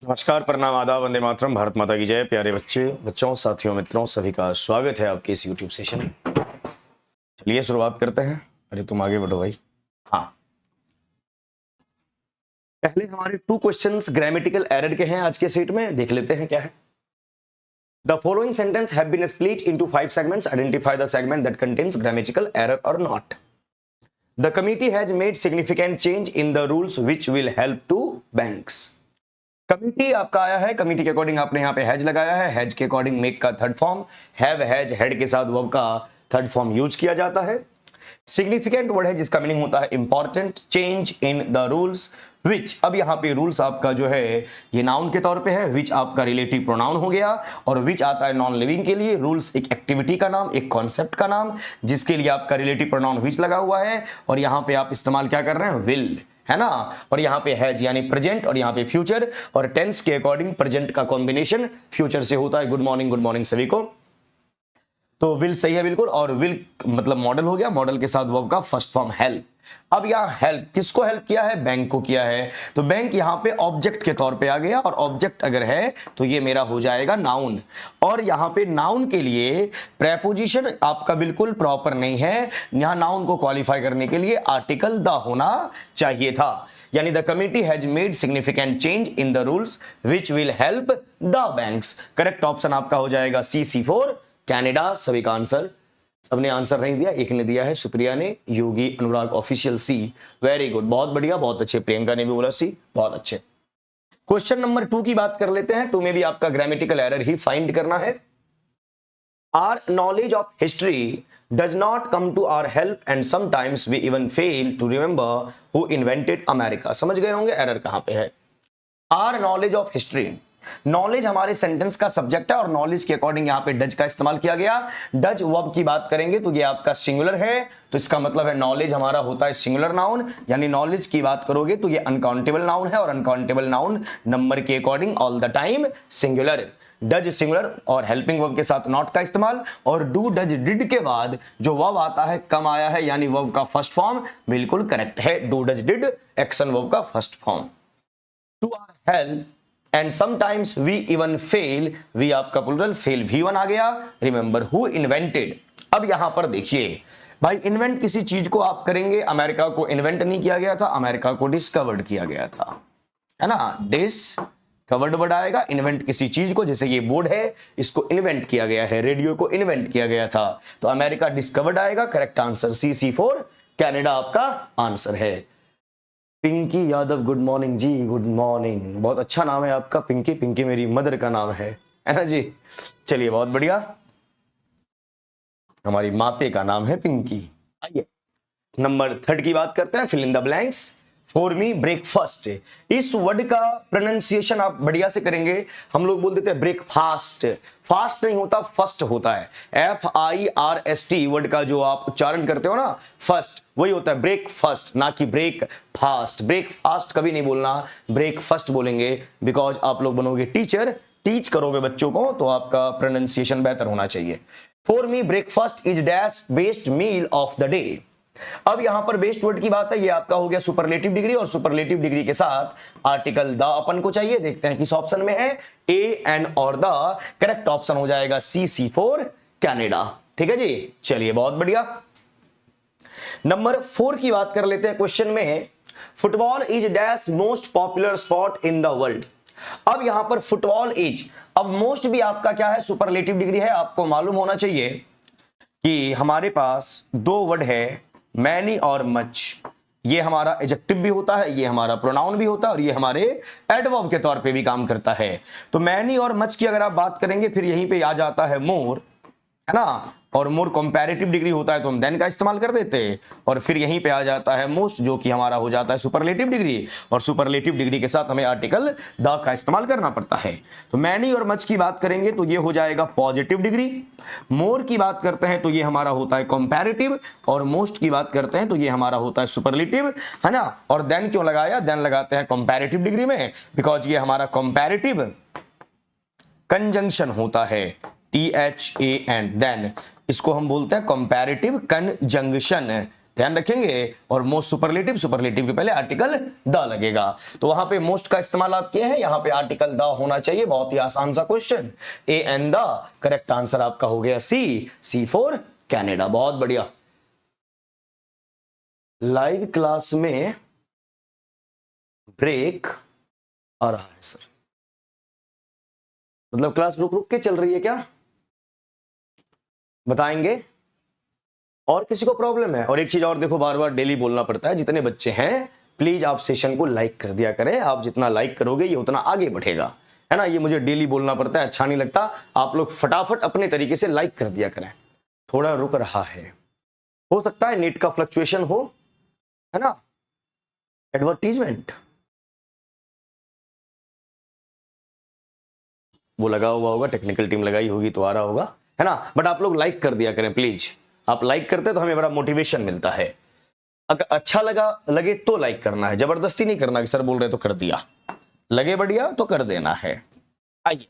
नमस्कार, प्रणाम, आदाब, वंदे मातरम, भारत माता की जय। प्यारे बच्चे, बच्चों, साथियों, मित्रों, सभी का स्वागत है आपके इस YouTube सेशन में। चलिए शुरुआत करते हैं। अरे तुम आगे बढ़ो भाई। हाँ, पहले हमारे 2 क्वेश्चंस ग्रामेटिकल एरर के हैं आज के सेट में, देख लेते हैं क्या है। The following sentence have been split into 5 segments, identify the segment that contains grammatical error or not. The committee has made significant change in the rules which will help to banks. Committee आपका आया है, committee के according आपने यहाँ पे has लगाया है। Has के अकॉर्डिंग मेक का third form, have has head के साथ वर्ब का थर्ड फॉर्म यूज किया जाता है। सिग्निफिकेंट वर्ड है जिसका मीनिंग होता है important. Change in the rules which, अब यहाँ पे रूल्स आपका जो है ये नाउन के तौर पे है, विच आपका रिलेटिव प्रोनाउन हो गया और विच आता है नॉन लिविंग के लिए। रूल्स एक एक्टिविटी का नाम, एक कॉन्सेप्ट का नाम, जिसके लिए आपका रिलेटिव प्रोनाउन विच लगा हुआ है और यहाँ पे आप इस्तेमाल क्या कर रहे हैं, विल, है ना। और यहाँ पे हैज यानी प्रेजेंट और यहाँ पे फ्यूचर, और टेंस के अकॉर्डिंग प्रेजेंट का कॉम्बिनेशन फ्यूचर से होता है। गुड मॉर्निंग सभी को। तो विल सही है बिल्कुल, और विल मतलब मॉडल हो गया, मॉडल के साथ वर्ब का फर्स्ट फॉर्म हेल्प। अब यहाँ हेल्प किसको हेल्प किया है, बैंक को किया है। तो बैंक यहाँ पे ऑब्जेक्ट के तौर पे आ गया, और ऑब्जेक्ट अगर है तो ये मेरा हो जाएगा नाउन। और यहाँ पे नाउन के लिए प्रेपोजिशन आपका बिल्कुल प्रॉपर नहीं है, यहाँ नाउन को क्वालिफाई करने के लिए आर्टिकल द होना चाहिए था। यानी the committee has made significant change in the rules which will help the banks. Correct option आपका हो जाएगा C4 कनाडा। सभी का आंसर, सबने आंसर नहीं दिया, एक ने दिया है, सुप्रिया ने, योगी, अनुराग ऑफिशियल C। वेरी गुड, बहुत बढ़िया, बहुत अच्छे। प्रियंका ने भी बोला C, बहुत अच्छे। क्वेश्चन नंबर 2 की बात कर लेते हैं। 2 में भी आपका ग्रामेटिकल एरर ही फाइंड करना है। Our knowledge of history does not come to our help and sometimes we even fail to remember who invented America। समझ गए होंगे एरर कहां पे है। Our knowledge of history, knowledge हमारे सेंटेंस का सब्जेक्ट है और नॉलेज के अकॉर्डिंग यहां पे डज का इस्तेमाल किया गया। डज वर्ब की बात करेंगे तो ये आपका सिंगुलर है, तो इसका मतलब है नॉलेज हमारा होता है सिंगुलर नाउन। यानी नॉलेज की बात करोगे तो ये अनकाउंटेबल नाउन है, और अनकाउंटेबल नाउन नंबर के according all the time singular. Does singular और हेल्पिंग वर्ब के साथ नॉट का इस्तेमाल, और डू डज डिड के बाद जो वर्ब आता है कम आया है, यानी वर्ब का फर्स्ट फॉर्म बिल्कुल करेक्ट है। Do does did action verb का first form. To our help and sometimes we even fail, we आपका प्लूरल, फेल V1 आ गया। Remember who invented. अब यहां पर देखिए भाई, इन्वेंट किसी चीज को आप करेंगे, अमेरिका को इन्वेंट नहीं किया गया था, अमेरिका को डिस्कवर्ड किया गया था, है ना। डिस्कवर्ड वर्ड आएगा। इन्वेंट किसी चीज को, जैसे ये बोर्ड है, इसको इन्वेंट किया गया है, रेडियो को इन्वेंट किया गया था, तो अमेरिका डिस्कवर्ड आएगा। करेक्ट आंसर C4 कनाडा आपका आंसर है। पिंकी यादव, गुड मॉर्निंग जी, गुड मॉर्निंग। बहुत अच्छा नाम है आपका पिंकी। पिंकी मेरी मदर का नाम है ना जी। चलिए बहुत बढ़िया, हमारी माते का नाम है पिंकी। आइए नंबर 3 की बात करते हैं। Fill in the blanks. For me breakfast, इस वर्ड का प्रोनाउंसिएशन आप बढ़िया से करेंगे। हम लोग बोल देते हैं ब्रेकफास्ट, फास्ट नहीं होता, फर्स्ट होता है। FIRST वर्ड का जो आप उच्चारण करते हो ना, फर्स्ट, वही होता है ब्रेकफास्ट, ना कि ब्रेक फास्ट। ब्रेकफास्ट कभी नहीं बोलना, ब्रेकफास्ट बोलेंगे, बिकॉज आप लोग बनोगे टीचर, टीच करोगे बच्चों को, तो आपका प्रोनाउंसिएशन बेहतर होना चाहिए। For me breakfast is dash best meal of the day. अब यहां पर बेस्ट वर्ड की बात है, ये आपका हो गया सुपरलेटिव डिग्री, और सुपरलेटिव डिग्री के साथ आर्टिकल द अपन को चाहिए। देखते हैं किस ऑप्शन में है, ए, एन और द। करेक्ट ऑप्शन हो जाएगा C4 कनाडा। ठीक है जी, चलिए बहुत बढ़िया। नंबर 4 की बात कर लेते हैं। क्वेश्चन में football is dash most popular sport in the world. अब यहां पर फुटबॉल इज, अब मोस्ट भी आपका क्या है, सुपरलेटिव डिग्री है। आपको मालूम होना चाहिए कि हमारे पास 2 वर्ड है, मैनी और मच। ये हमारा एडजेक्टिव भी होता है, ये हमारा प्रोनाउन भी होता है, और ये हमारे एडवर्ब के तौर पे भी काम करता है। तो मैनी और मच की अगर आप बात करेंगे, फिर यहीं पे आ जाता है मोर, है ना, और मोर कंपैरेटिव डिग्री होता है तो हम देन का इस्तेमाल कर देते हैं, और फिर यहीं पे आ जाता है मोस्ट, जो कि हमारा हो जाता है सुपरलेटिव डिग्री, और सुपरलेटिव डिग्री के साथ हमें आर्टिकल द का इस्तेमाल करना पड़ता है। तो मैनी और मच की बात करेंगे तो ये हो जाएगा पॉजिटिव डिग्री। मोर की बात करते हैं तो ये हमारा होता है कंपैरेटिव, और मोस्ट की बात करते हैं तो ये हमारा होता है सुपरलेटिव, है ना। और देन क्यों लगाया, देन लगाते हैं कंपैरेटिव डिग्री में, बिकॉज ये हमारा कंपैरेटिव कंजंक्शन होता है, THAN, देन इसको हम बोलते हैं कंपैरेटिव कंजंक्शन। ध्यान रखेंगे। और मोस्ट सुपरलेटिव, सुपरलेटिव के पहले आर्टिकल द लगेगा, तो वहां पे मोस्ट का इस्तेमाल आप किए हैं, यहां पे आर्टिकल द होना चाहिए। बहुत ही आसान सा question, A and the. Correct answer आपका हो गया सी फॉर कनाडा। बहुत बढ़िया। लाइव क्लास में ब्रेक आ रहा है सर, मतलब क्लास रुक रुक के चल रही है क्या, बताएंगे? और किसी को प्रॉब्लम है? और एक चीज और देखो, बार बार डेली बोलना पड़ता है, जितने बच्चे हैं प्लीज आप सेशन को लाइक कर दिया करें। आप जितना लाइक करोगे ये उतना आगे बढ़ेगा, है ना। ये मुझे डेली बोलना पड़ता है, अच्छा नहीं लगता। आप लोग फटाफट अपने तरीके से लाइक कर दिया करें। थोड़ा रुक रहा है, हो सकता है नेट का फ्लक्चुएशन हो, है ना। एडवर्टीजमेंट वो लगा हुआ होगा, टेक्निकल टीम लगाई होगी तो आ रहा होगा, है ना। बट आप लोग लाइक कर दिया करें प्लीज। आप लाइक करते हैं तो हमें बड़ा मोटिवेशन मिलता है। अगर अच्छा लगे तो लाइक करना है, जबरदस्ती नहीं करना कि सर बोल रहे तो कर दिया। लगे बढ़िया तो कर देना है। आइए,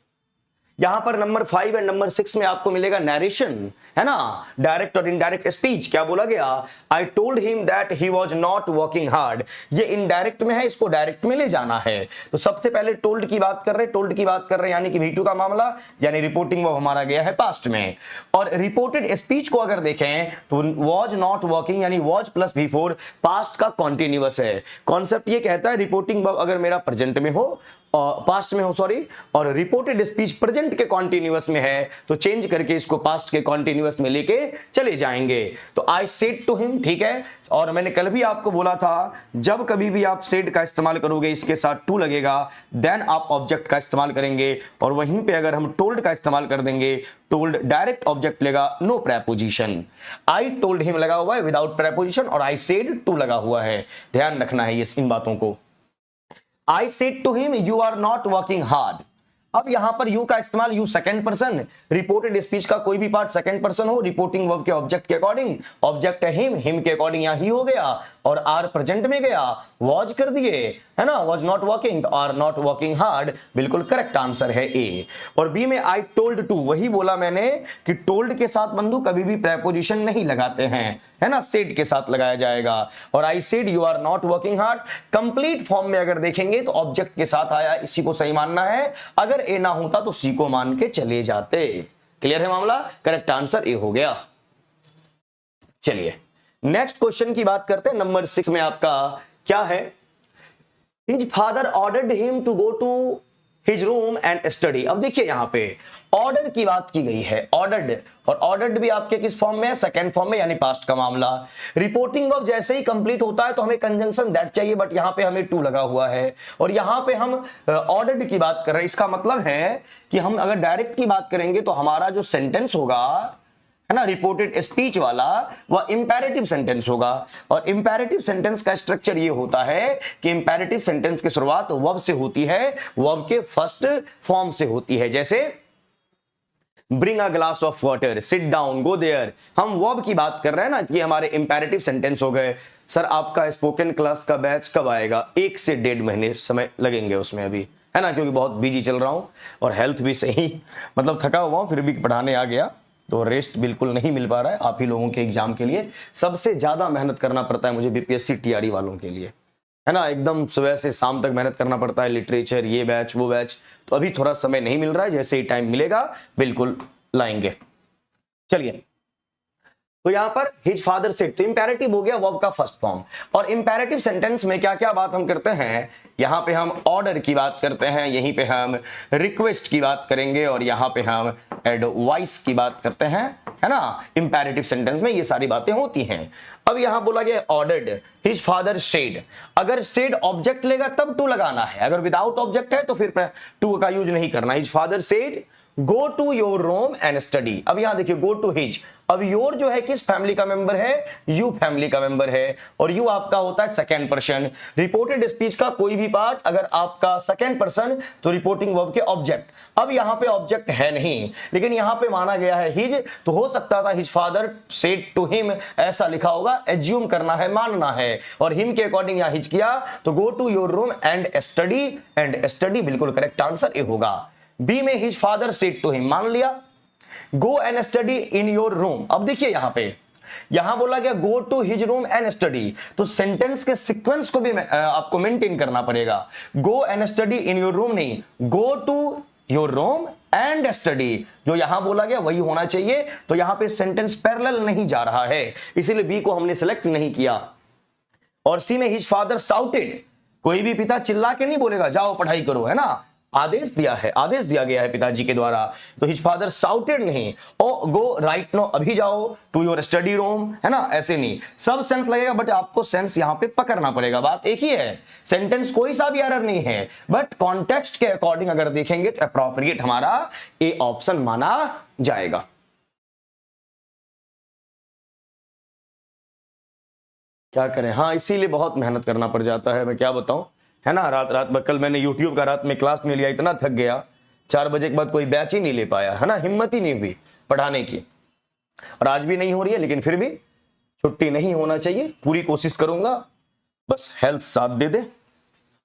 यहां पर नंबर 5 एंड नंबर 6 में आपको मिलेगा नरेशन, है ना। डायरेक्ट और इनडायरेक्ट स्पीच। क्या बोला गया? आई told him that he was not working hard. ये इनडायरेक्ट में है, इसको डायरेक्ट में ले जाना है। तो सबसे पहले टोल्ड की बात कर रहे हैं, यानी कि V2 का मामला, यानी रिपोर्टिंग वो हमारा गया है पास्ट में। और रिपोर्टेड स्पीच को अगर देखें तो वॉज नॉट वर्किंग यानी वॉज प्लस V4 पास्ट का कॉन्टिन्यूअस है। कॉन्सेप्ट ये कहता है रिपोर्टिंग वर्ब अगर मेरा प्रेजेंट में हो, पास्ट में हो सॉरी, और रिपोर्टेड स्पीच प्रेजेंट के कॉन्टिन्यूअस में है, तो चेंज करके इसको पास्ट के कॉन्टिन्यूअस में लेके चले जाएंगे। तो आई सेड टू हिम, ठीक है। और मैंने कल भी आपको बोला था, जब कभी भी आप सेड का इस्तेमाल करोगे इसके साथ टू लगेगा, देन आप ऑब्जेक्ट का इस्तेमाल करेंगे। और वहीं पे अगर हम टोल्ड का इस्तेमाल कर देंगे, टोल्ड डायरेक्ट ऑब्जेक्ट लेगा, no preposition. I told him लगा हुआ है विदाउट प्रेपोजिशन, और आई सेड टू लगा हुआ है। ध्यान रखना है ये इन बातों को। I said to him, you are not working hard. अब यहां पर यू का इस्तेमाल, you second person, reported speech का कोई भी पार्ट सेकंड पर्सन हो, रिपोर्टिंग वर्ब के ऑब्जेक्ट के अकॉर्डिंग, ऑब्जेक्ट है हिम के अकॉर्डिंग यहां ही हो गया, और आर प्रेजेंट में गया, वॉज कर दिए, है ना। वॉज नॉट वर्किंग, तो आर नॉट वर्किंग हार्ड, बिल्कुल करेक्ट आंसर है ए। और बी में आई टोल्ड टू, वही बोला मैंने कि टोल्ड के साथ बंधु कभी भी प्रेपोजिशन नहीं लगाते हैं, है ना, सेड के साथ लगाया जाएगा। और I said you are not working hard, complete form में अगर देखेंगे तो ऑब्जेक्ट के साथ आया, इसी को सही मानना है। अगर ए ना होता तो सी को मान के चले जाते। क्लियर है मामला? करेक्ट आंसर ए हो गया। चलिए नेक्स्ट क्वेश्चन की बात करते हैं। नंबर 6 में आपका क्या है? His father ordered him to go to his room and study। अब देखिए यहां पे ऑर्डर की बात की गई है, ऑर्डर्ड, और ऑर्डर्ड भी आपके किस फॉर्म में है? सेकंड फॉर्म में, यानी पास्ट का मामला। रिपोर्टिंग वर्ब जैसे ही कंप्लीट होता है तो हमें कंजंक्शन दैट चाहिए, बट यहां पे हमें टू लगा हुआ है, और यहां पे हम ऑर्डर्ड की बात कर रहे हैं। इसका मतलब है कि हम अगर डायरेक्ट की बात करेंगे तो हमारा जो सेंटेंस होगा, है ना, रिपोर्टेड स्पीच वाला, वह इंपैरेटिव सेंटेंस होगा। और इंपैरेटिव सेंटेंस का स्ट्रक्चर ये होता है कि इंपैरेटिव सेंटेंस की शुरुआत वर्ब से होती है, वर्ब के फर्स्ट फॉर्म से होती है। जैसे bring a glass of water, sit down, go there. हम वर्ब की बात कर रहे हैं ना, ये हमारे इंपैरेटिव सेंटेंस हो गए। सर आपका स्पोकन क्लास का बैच कब आएगा? 1 से 1.5 महीने समय लगेंगे उसमें अभी, है ना, क्योंकि बहुत बिजी चल रहा हूं और हेल्थ भी सही, मतलब थका हुआ हूं, फिर भी पढ़ाने आ गया तो रेस्ट बिल्कुल नहीं मिल पा रहा है। आप ही लोगों के एग्जाम के लिए सबसे ज्यादा मेहनत करना पड़ता है मुझे, बीपीएससी टीआरई वालों के लिए, है ना। एकदम सुबह से शाम तक मेहनत करना पड़ता है, लिटरेचर, ये बैच वो बैच। तो अभी थोड़ा समय नहीं मिल रहा है, जैसे ही टाइम मिलेगा बिल्कुल लाएंगे। चलिए, तो यहां पर हिज फादर सेड, तो इंपैरेटिव हो गया वर्ब का फर्स्ट फॉर्म। और इंपैरेटिव सेंटेंस में क्या क्या बात हम करते हैं? यहां पे हम ऑर्डर की बात करते हैं, यहीं पे हम रिक्वेस्ट की बात करेंगे, और यहां पे हम एडवाइस की बात करते हैं, है ना। इंपैरेटिव सेंटेंस में ये सारी बातें होती हैं। अब यहां बोला गया ऑर्डर्ड, हिज फादर सेड। अगर सेड ऑब्जेक्ट लेगा तब टू लगाना है, अगर विदाउट ऑब्जेक्ट है तो फिर टू का यूज नहीं करना। His father said go to your room and study. अब यहां देखिए गो टू हिज, अब योर जो है किस फैमिली का मेंबर है? यू फैमिली का मेंबर है, और यू आपका होता है सेकंड पर्सन। रिपोर्टेड स्पीच का कोई भी पार्ट अगर आपका सेकंड पर्सन तो रिपोर्टिंग वर्ब के ऑब्जेक्ट। अब यहां पे ऑब्जेक्ट है नहीं, लेकिन यहां पे माना गया है हिज, तो हो सकता था his father said to him, ऐसा लिखा होगा, एज्यूम करना है, मानना है, और हिम के अकॉर्डिंग यहां हिज किया, तो go to your room and study, बिल्कुल करेक्ट आंसर ए होगा। बी में his father said to him, मान लिया, go and study in your room. अब देखिए यहां पे यहां बोला गया go to his room and study, तो सेंटेंस के सीक्वेंस को भी आपको मेंटेन करना पड़ेगा। Go and study in your room नहीं, go to your room and study, जो यहां बोला गया वही होना चाहिए। तो यहां पे सेंटेंस पैरेलल नहीं जा रहा है, इसीलिए बी को हमने सिलेक्ट नहीं किया। और सी में हिज फादर साउटेड, कोई भी पिता चिल्ला के नहीं बोलेगा जाओ पढ़ाई करो, है ना, आदेश दिया है, आदेश दिया गया है पिताजी के द्वारा। तो हिज फादर साउटेड नहीं, ओ गो राइट नो, अभी जाओ टू योर स्टडी रूम, है ना, ऐसे नहीं। सब सेंस लगेगा बट आपको सेंस यहां पे पकड़ना पड़ेगा। बात एक ही है, सेंटेंस कोई सा भी एरर नहीं है, बट कॉन्टेक्स्ट के अकॉर्डिंग अगर देखेंगे तो अप्रोप्रिएट हमारा ए ऑप्शन माना जाएगा। क्या करें, हाँ इसीलिए बहुत मेहनत करना पड़ जाता है, मैं क्या बताऊं, है ना। रात रात कल मैंने यूट्यूब का रात में क्लास नहीं लिया, इतना थक गया, 4 बजे के बाद कोई बैच ही नहीं ले पाया, है ना, हिम्मत ही नहीं हुई पढ़ाने की, और आज भी नहीं हो रही है, लेकिन फिर भी छुट्टी नहीं होना चाहिए, पूरी कोशिश करूंगा, बस हेल्थ साथ दे दे।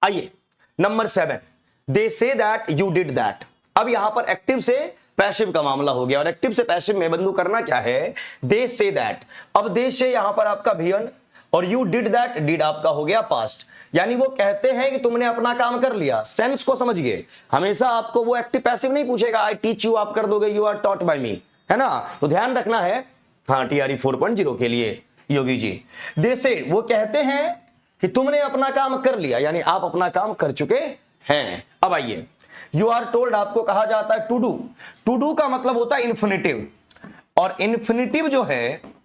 आइए number 7, they say that you did that. अब यहां पर एक्टिव से पैसिव का मामला हो गया, और एक्टिव से पैसिव में बंधु करना क्या है, दे से दैट। अब दे से यहां पर आपका भियन, और यू डिड दैट, डिड आपका हो गया पास्ट, यानी वो कहते हैं कि तुमने अपना काम कर लिया। सेंस को समझिए, हमेशा आपको वो एक्टिव पैसिव नहीं पूछेगा, आई टीच यू आप कर दोगे, यू आर टॉट बाय मी, है ना, तो ध्यान रखना है। हाँ TRE 4.0 के लिए योगी जी, दे सेड, वो कहते हैं कि तुमने अपना काम कर लिया, यानी आप अपना काम कर चुके हैं। अब आइए, यू आर टोल्ड आपको कहा जाता है टू डू, टू डू का मतलब होता है इन्फिनिटिव, और इन्फिनिटिव जो है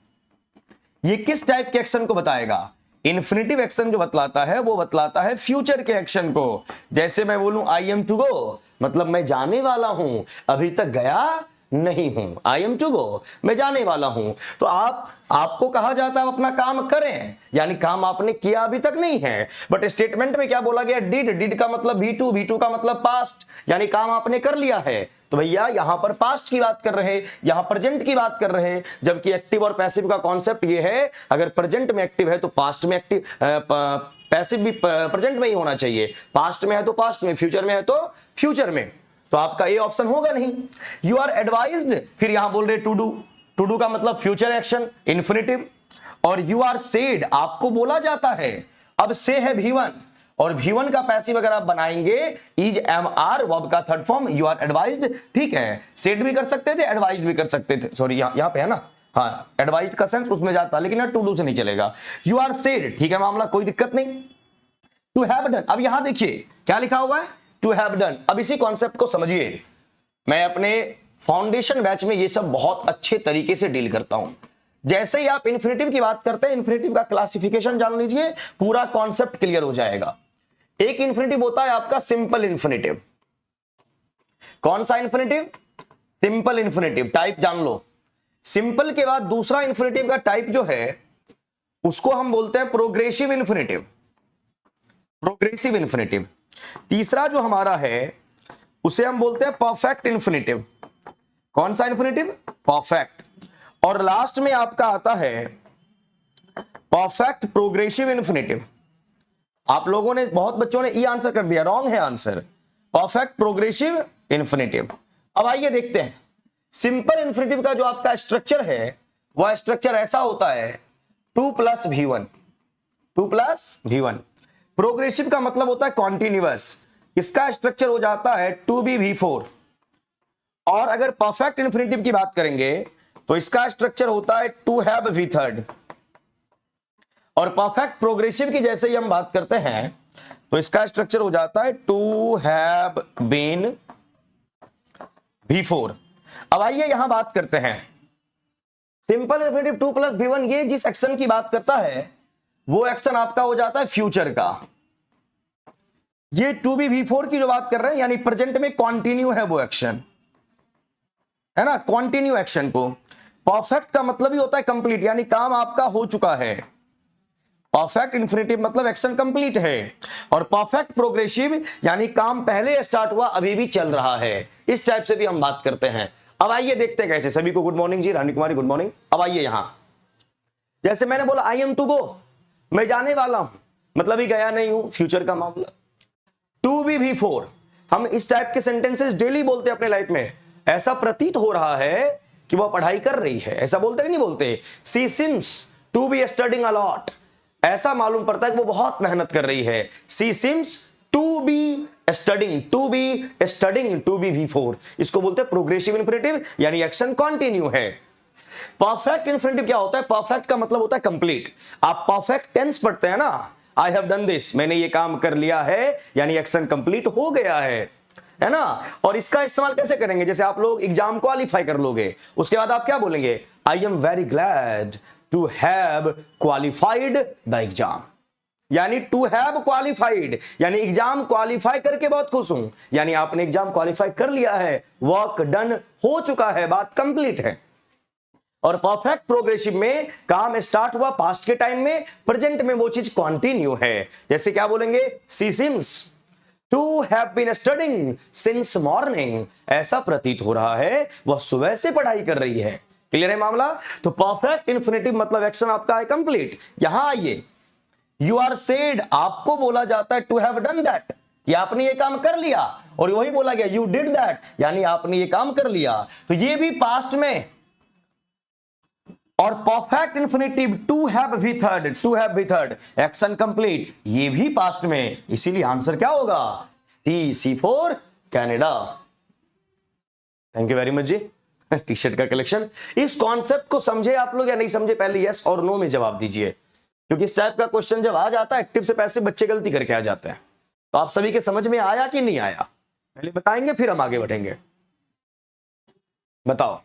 ये किस टाइप के एक्शन को बताएगा, इन्फिनिटिव एक्शन जो बतलाता है वो बतलाता है फ्यूचर के एक्शन को। जैसे मैं बोलूं आई एम टू गो, मतलब मैं जाने वाला हूं, अभी तक गया नहीं हूं, आई एम टू गो, मैं जाने वाला हूं। तो आपको कहा जाता है अपना काम करें, यानी काम आपने किया अभी तक नहीं है। बट स्टेटमेंट में क्या बोला गया, डिड, डिड का मतलब V2, V2 का मतलब पास्ट, यानी काम आपने कर लिया है। तो भैया यहां पर पास्ट की बात कर रहे हैं, यहां प्रेजेंट की बात कर रहे हैं, जबकि एक्टिव और पैसिव का कॉन्सेप्ट ये है, अगर प्रेजेंट में एक्टिव है तो पास्ट में एक्टिव, पैसिव भी प्रेजेंट में ही होना चाहिए, पास्ट में है तो पास्ट में, फ्यूचर में है तो फ्यूचर में। तो आपका ये ऑप्शन होगा नहीं। यू आर एडवाइज्ड, फिर यहां बोल रहे टू डू, टू डू का मतलब फ्यूचर एक्शन इन्फिनिटिव, और यू आर सेड आपको बोला जाता है। अब से है V1, और V1 का पैसिव अगर आप बनाएंगे इज MR, वर्ब का third form, you are advised, ठीक है, सेड भी कर सकते थे, एडवाइज्ड भी कर सकते थे, सॉरी यहां पे है ना, हाँ एडवाइज्ड का सेंस उसमें जाता, लेकिन यहां टू डू से नहीं चलेगा। यू आर सेड, ठीक है मामला, कोई दिक्कत नहीं। टू हैव डन, अब यहां देखिए क्या लिखा हुआ है, टू हैव डन। अब इसी कॉन्सेप्ट को समझिए, मैं अपने फाउंडेशन बैच में ये सब बहुत अच्छे तरीके से डील करता हूं। जैसे ही आप इन्फिनिटिव की बात करते हैं, इन्फिनिटिव का क्लासिफिकेशन जान लीजिए, पूरा कॉन्सेप्ट क्लियर हो जाएगा। एक इन्फिनिटिव होता है आपका सिंपल इन्फिनिटिव। कौन सा इन्फिनिटिव, सिंपल इन्फिनिटिव, टाइप जान लो। सिंपल के बाद दूसरा इन्फिनिटिव का टाइप जो है उसको हम बोलते हैं प्रोग्रेसिव इन्फिनिटिव, प्रोग्रेसिव इन्फिनिटिव। तीसरा जो हमारा है उसे हम बोलते हैं परफेक्ट इन्फिनिटिव। कौन सा इन्फिनिटिव, परफेक्ट। और लास्ट में आपका आता है परफेक्ट प्रोग्रेसिव इन्फिनिटिव। आप लोगों ने, बहुत बच्चों ने ई आंसर कर दिया, रॉन्ग है आंसर, परफेक्ट प्रोग्रेसिव इन्फिनिटिव। अब आइए देखते हैं, सिंपल इन्फिनिटिव का जो आपका स्ट्रक्चर है वह स्ट्रक्चर ऐसा होता है 2 + V1, 2 + V1। प्रोग्रेसिव का मतलब होता है कॉन्टिन्यूअस, इसका स्ट्रक्चर हो जाता है 2B V4। और अगर परफेक्ट इन्फिनिटिव की बात करेंगे तो इसका स्ट्रक्चर होता है 2 हैव V3। और परफेक्ट प्रोग्रेसिव की जैसे ही हम बात करते हैं तो इसका स्ट्रक्चर हो जाता है 2 हैव बीन V4। अब आइए यहां बात करते हैं सिंपल इन्फिनिटिव 2 + V1, ये जिस एक्शन की बात करता है वो एक्शन आपका हो जाता है फ्यूचर का। ये 2B V4 की जो बात कर रहे हैं यानी प्रेजेंट में कॉन्टिन्यू है वो एक्शन, है ना, कॉन्टिन्यू एक्शन को। परफेक्ट का मतलब ही होता है कंप्लीट, यानी काम आपका हो चुका है। परफेक्ट इन्फिनिटिव मतलब एक्शन कंप्लीट है, और परफेक्ट प्रोग्रेसिव यानी काम पहले स्टार्ट हुआ अभी भी चल रहा है। इस टाइप से भी हम बात करते हैं। अब आइए देखते हैं कैसे। सभी को गुड मॉर्निंग जी, रानी कुमारी गुड मॉर्निंग। अब आइए यहां, जैसे मैंने बोला आई एम टू गो, मैं जाने वाला हूं, मतलब ही गया नहीं हूं, फ्यूचर का मामला। 2B V4, हम इस टाइप के सेंटेंसेस डेली बोलते हैं अपने लाइफ में। ऐसा प्रतीत हो रहा है कि वो पढ़ाई कर रही है, ऐसा बोलते ही नहीं बोलते। She seems to be studying a lot, ऐसा मालूम पड़ता है कि वो बहुत मेहनत कर रही है। She seems to be studying, to be studying, to be V4, इसको बोलते हैं प्रोग्रेसिव इंफिनिटिव, यानी एक्शन कंटिन्यू है। परफेक्ट इंफिनिटिव क्या होता है? परफेक्ट का मतलब होता है कंप्लीट। आप परफेक्ट टेंस पढ़ते हैं ना, आई हैव डन दिस, मैंने ये काम कर लिया है, यानी एक्शन कंप्लीट हो गया है ना। और इसका इस्तेमाल कैसे करेंगे? जैसे आप लोग एग्जाम क्वालिफाई कर लोगे, उसके बाद आप क्या बोलेंगे? I am very glad to have qualified the exam, यानी टू हैव क्वालिफाइड, यानी एग्जाम क्वालिफाई करके बहुत खुश हूं, यानी आपने एग्जाम क्वालिफाई कर लिया है, वर्क डन हो चुका है, बात कंप्लीट है। और परफेक्ट प्रोग्रेसिव में काम स्टार्ट हुआ पास्ट के टाइम में, प्रेजेंट में वो चीज कंटिन्यू है। जैसे क्या बोलेंगे? She seems to have been studying since morning, ऐसा प्रतीत हो रहा है वह सुबह से पढ़ाई कर रही है। क्लियर है मामला? तो परफेक्ट इंफिनिटिव मतलब एक्शन आपका है कंप्लीट। यहां आइए, यू आर सेड, आपको बोला जाता है टू हैव डन दैट, कि आपने ये काम कर लिया, और वही बोला गया यू डिड दैट, यानी आपने ये काम कर लिया। तो ये भी पास्ट में। और perfect infinitive to have be third, to have be third, action complete, ये भी पास्ट में। इसीलिए आंसर क्या होगा? C for Canada. Thank you very much जी। टी शर्ट का कलेक्शन। इस कॉन्सेप्ट को समझे आप लोग या नहीं समझे? पहले यस और नो में जवाब दीजिए, क्योंकि इस टाइप का क्वेश्चन जब आ जाता है एक्टिव से पैसिव, बच्चे गलती करके आ जाते हैं। तो आप सभी के समझ में आया कि नहीं आया? पहले बताएंगे फिर हम आगे बढ़ेंगे। बताओ।